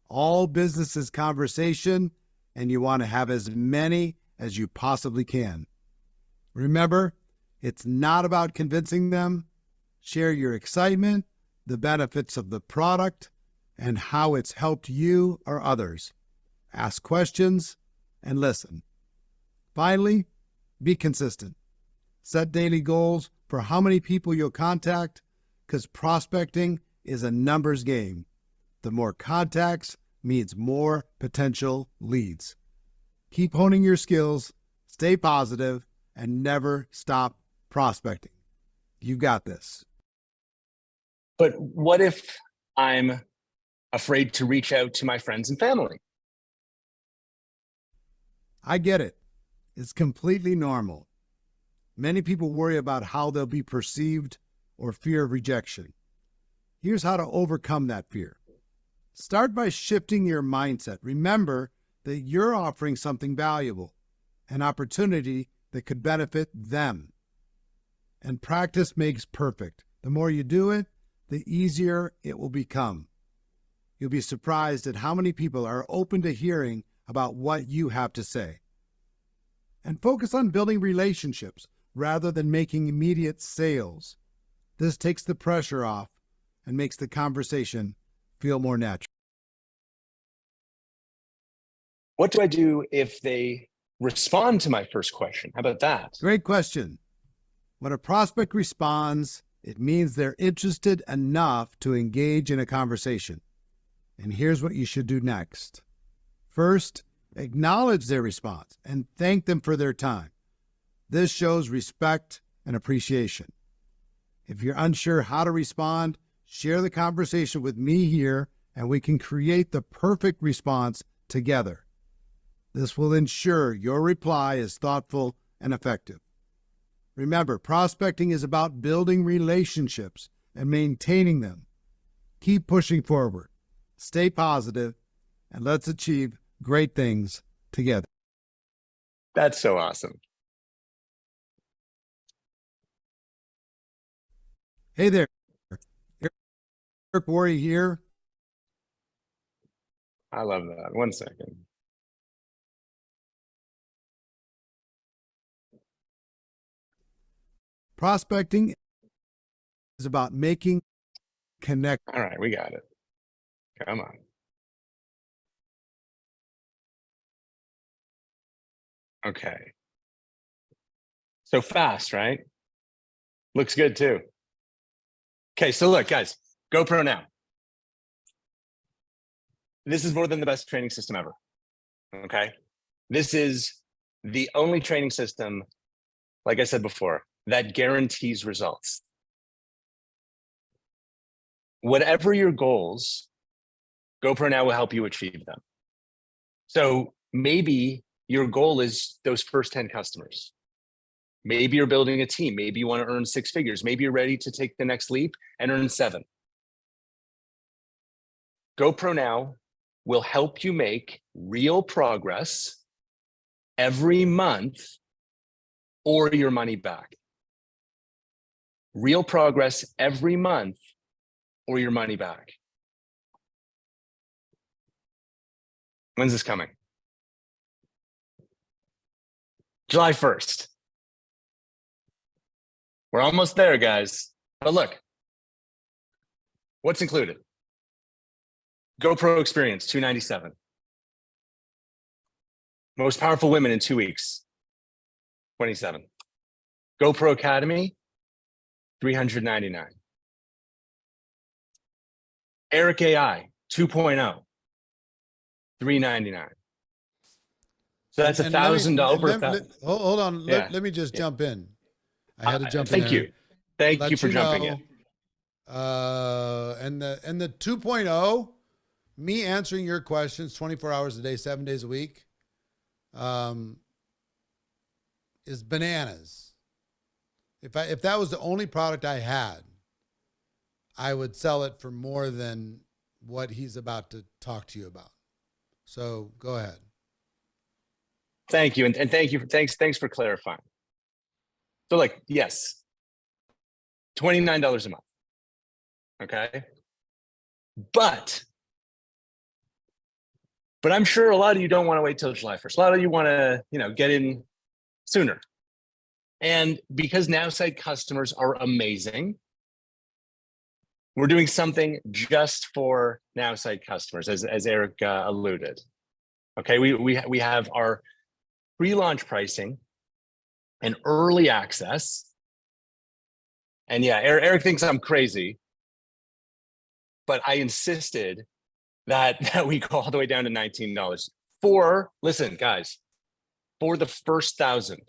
All business is conversation, and you want to have as many as you possibly can. Remember, it's not about convincing them. Share your excitement, the benefits of the product, and how it's helped you or others. Ask questions and listen. Finally, be consistent. Set daily goals for how many people you'll contact, because prospecting is a numbers game. The more contacts means more potential leads. Keep honing your skills, stay positive, and never stop prospecting. You got this. But what if I'm afraid to reach out to my friends and family? I get it. It's completely normal. Many people worry about how they'll be perceived or fear of rejection. Here's how to overcome that fear. Start by shifting your mindset. Remember that you're offering something valuable, an opportunity that could benefit them. And practice makes perfect. The more you do it, the easier it will become. You'll be surprised at how many people are open to hearing about what you have to say. And focus on building relationships rather than making immediate sales. This takes the pressure off and makes the conversation feel more natural. What do I do if they respond to my first question? How about that? Great question. When a prospect responds, it means they're interested enough to engage in a conversation. And here's what you should do next. First, acknowledge their response and thank them for their time. This shows respect and appreciation. If you're unsure how to respond, share the conversation with me here, and we can create the perfect response together. This will ensure your reply is thoughtful and effective. Remember, prospecting is about building relationships and maintaining them. Keep pushing forward, stay positive, and let's achieve great things together. That's so awesome. Hey there, Eric Worre here. I love that. One second. Prospecting is about making connect. All right, we got it. Come on. Okay. So fast, right? Looks good too. Okay, so look, guys, GoPro Now. This is more than the best training system ever. Okay. This is the only training system, like I said before, that guarantees results. Whatever your goals, GoPro Now will help you achieve them. So maybe your goal is those first 10 customers. Maybe you're building a team. Maybe you want to earn 6 figures. Maybe you're ready to take the next leap and earn 7. GoPro Now will help you make real progress every month or your money back. Real progress every month or your money back. When's this coming? July 1st. We're almost there, guys. But look, what's included? GoPro Experience, $297. Most Powerful Women in 2 weeks, $27. GoPro Academy, $399. Eric AI 2.0, $399. So that's And let me- $1,000. Hold on. Yeah. Let me just jump in. I had to jump in. Thank you. Thank you for jumping in. And the 2.0, me answering your questions 24 hours a day, 7 days a week, is bananas. If that was the only product I had, I would sell it for more than what he's about to talk to you about. So go ahead. Thank you. And thank you. Thanks for clarifying. So like, yes, $29 a month. Okay. But I'm sure a lot of you don't want to wait till July 1st. A lot of you want to, get in sooner. And because NowSite customers are amazing, we're doing something just for NowSite customers, as Eric alluded. Okay, we have our pre-launch pricing and early access. And yeah, Eric thinks I'm crazy, but I insisted that we go all the way down to $19 listen, guys, for the first 1,000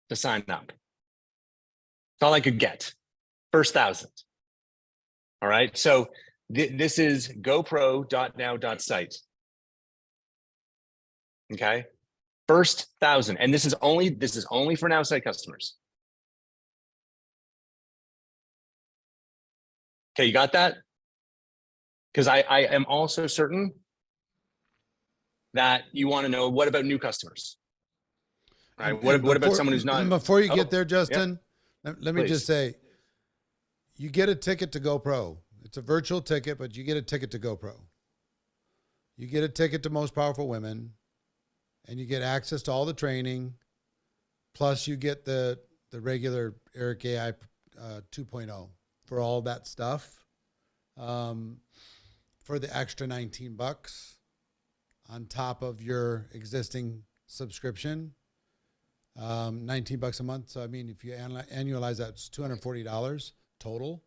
to sign up. It's all I could get. First 1,000. All right. So this is gopro.now.site. Okay. First 1,000. And this is only for NowSite customers. Okay, you got that? Because I am also certain that you want to know, what about new customers? Right? What about someone who's not? Before you get there, Justin, let me just say, you get a ticket to GoPro. It's a virtual ticket, but you get a ticket to GoPro. You get a ticket to Most Powerful Women, and you get access to all the training. Plus, you get the regular Eric AI 2.0 for all that stuff. For the extra $19. on top of your existing subscription. $19 a month. So, I mean, if you annualize that, it's $240 total.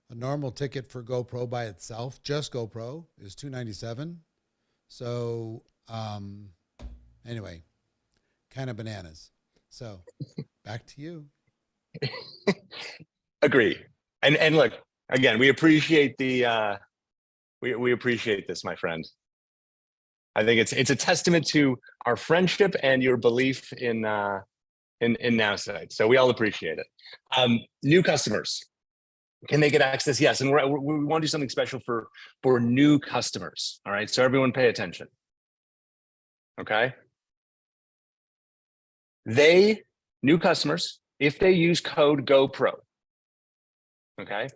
A normal ticket for GoPro by itself, just GoPro, is $297. So, anyway, kind of bananas. So back to you. Agree. And look, again, we appreciate the we appreciate this, my friend. I think it's a testament to our friendship and your belief in NowSite. So we all appreciate it. New customers, can they get access? Yes, and we want to do something special for new customers. All right, so everyone pay attention. Okay. New customers, if they use code GoPro, okay,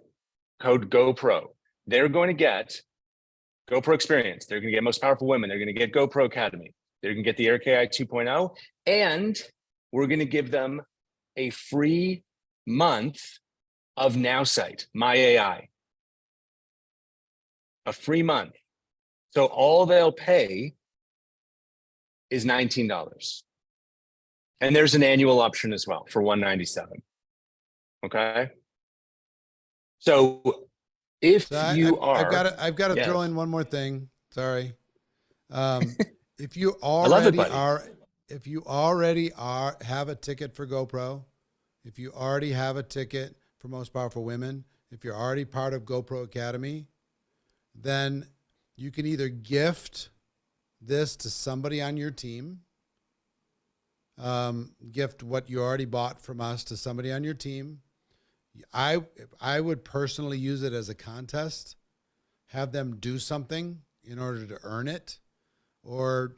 code GoPro, they're going to get GoPro Experience. They're going to get Most Powerful Women. They're going to get GoPro Academy. They're going to get the Eric AI 2.0, and we're going to give them a free month of NowSite, My AI. A free month. So all they'll pay is $19. And there's an annual option as well for $197. Okay. So if So I've got to Yes. throw in one more thing. Sorry. If you love it, already have a ticket for GoPro, if you already have a ticket for Most Powerful Women, if you're already part of GoPro Academy, then you can either gift this to somebody on your team, gift what you already bought from us to somebody on your team. I would personally use it as a contest, have them do something in order to earn it, or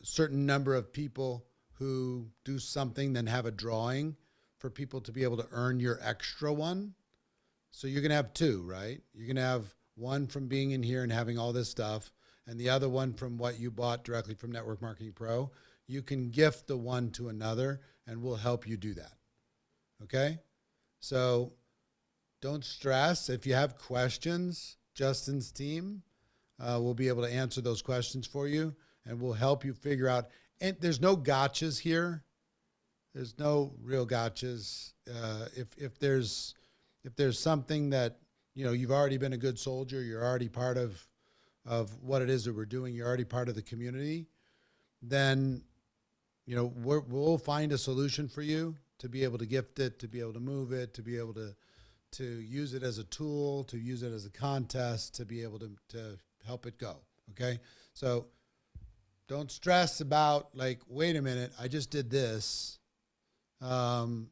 a certain number of people who do something, then have a drawing for people to be able to earn your extra one. So you're going to have two, right? You're going to have one from being in here and having all this stuff, and the other one from what you bought directly from Network Marketing Pro. You can gift the one to another, and we'll help you do that. Okay? So don't stress. If you have questions, Justin's team will be able to answer those questions for you, and we'll help you figure out. And there's no gotchas here. There's no real gotchas. If there's something that, you know, you've already been a good soldier, you're already part of what it is that we're doing, you're already part of the community, then, you know, we'll find a solution for you to be able to gift it, to be able to move it, to be able to use it as a tool, to use it as a contest, to be able to help it go. Okay. So don't stress about, like, wait a minute, I just did this. You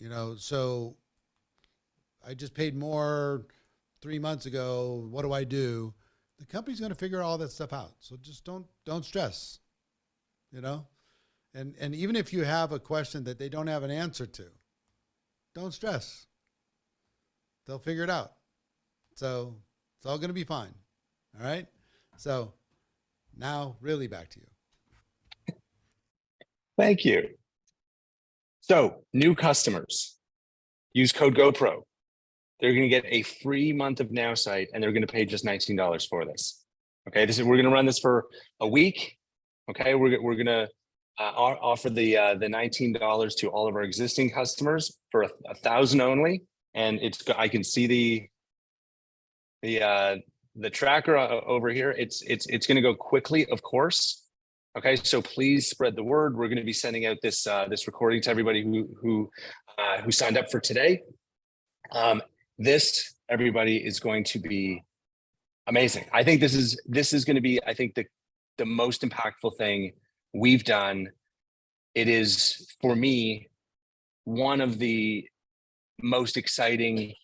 know, so I just paid more 3 months ago. What do I do? The company's going to figure all that stuff out. So just don't stress, you know? And even if you have a question that they don't have an answer to, don't stress. They'll figure it out. So it's all going to be fine. All right. So now really back to you. Thank you. So new customers, use code GoPro. They're going to get a free month of NowSite, and they're going to pay just $19 for this. Okay, we're going to run this for a week. Okay, we're going to offer the $19 to all of our existing customers for 1,000 only, and I can see the tracker over here. It's going to go quickly, of course. Okay, so please spread the word. We're going to be sending out this recording to everybody who signed up for today. This, everybody, is going to be amazing. I think this is going to be, I think, the most impactful thing we've done. It is, for me, one of the most exciting,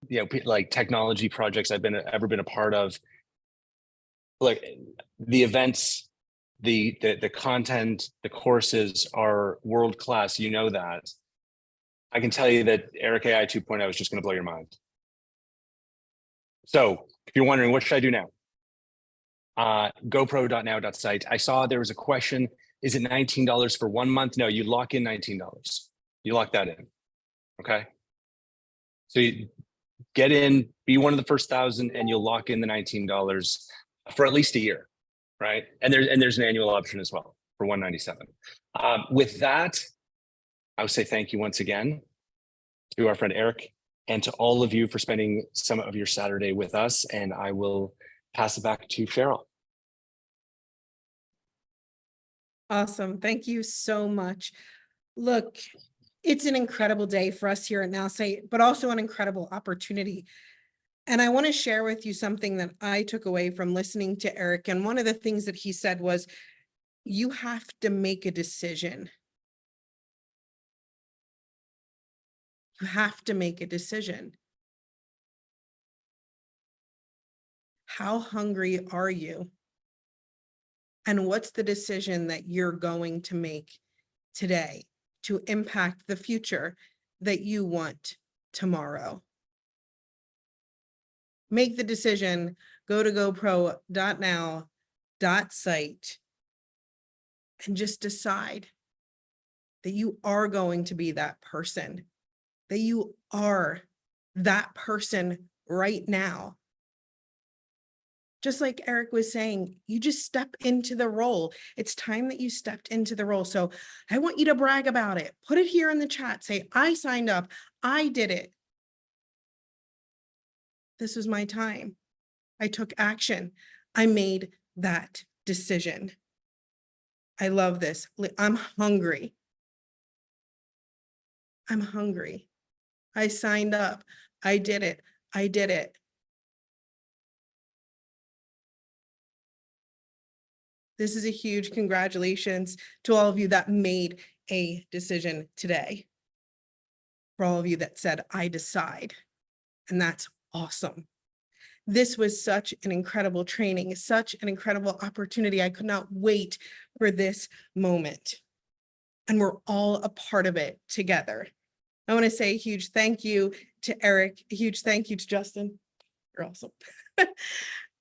you know, like technology projects I've ever been a part of. Like, the events, the content, the courses are world class. You know that. I can tell you that Eric AI 2.0 is just going to blow your mind. So if you're wondering, what should I do now? GoPro.now.site. I saw there was a question. Is it $19 for 1 month? No, you lock in $19. You lock that in. Okay. So you get in, be one of the first 1,000, and you'll lock in the $19 for at least a year. right? And there's an annual option as well for $197. With that, I would say thank you once again to our friend Eric and to all of you for spending some of your Saturday with us. And I will pass it back to Cheryl. Awesome. Thank you so much. Look, it's an incredible day for us here at NowSite, but also an incredible opportunity. And I want to share with you something that I took away from listening to Eric. And one of the things that he said was, you have to make a decision. You have to make a decision. How hungry are you? And what's the decision that you're going to make today to impact the future that you want tomorrow? Make the decision, go to gopro.now.site and just decide that you are going to be that person, that you are that person right now. Just like Eric was saying, you just step into the role. It's time that you stepped into the role. So I want you to brag about it. Put it here in the chat. Say, I signed up. I did it. This was my time. I took action. I made that decision. I love this. I'm hungry. I'm hungry. I signed up. I did it. I did it. This is a huge congratulations to all of you that made a decision today. For all of you that said, I decide. And that's awesome. This was such an incredible training, such an incredible opportunity. I could not wait for this moment. And we're all a part of it together. I want to say a huge thank you to Eric, a huge thank you to Justin. You're awesome.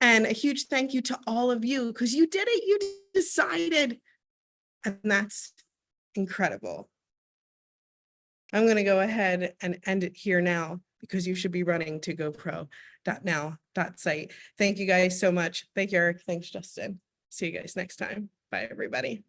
And a huge thank you to all of you, because you did it, you decided. And that's incredible. I'm going to go ahead and end it here now, because you should be running to gopro.now.site. Thank you guys so much. Thank you, Eric. Thanks, Justin. See you guys next time. Bye, everybody.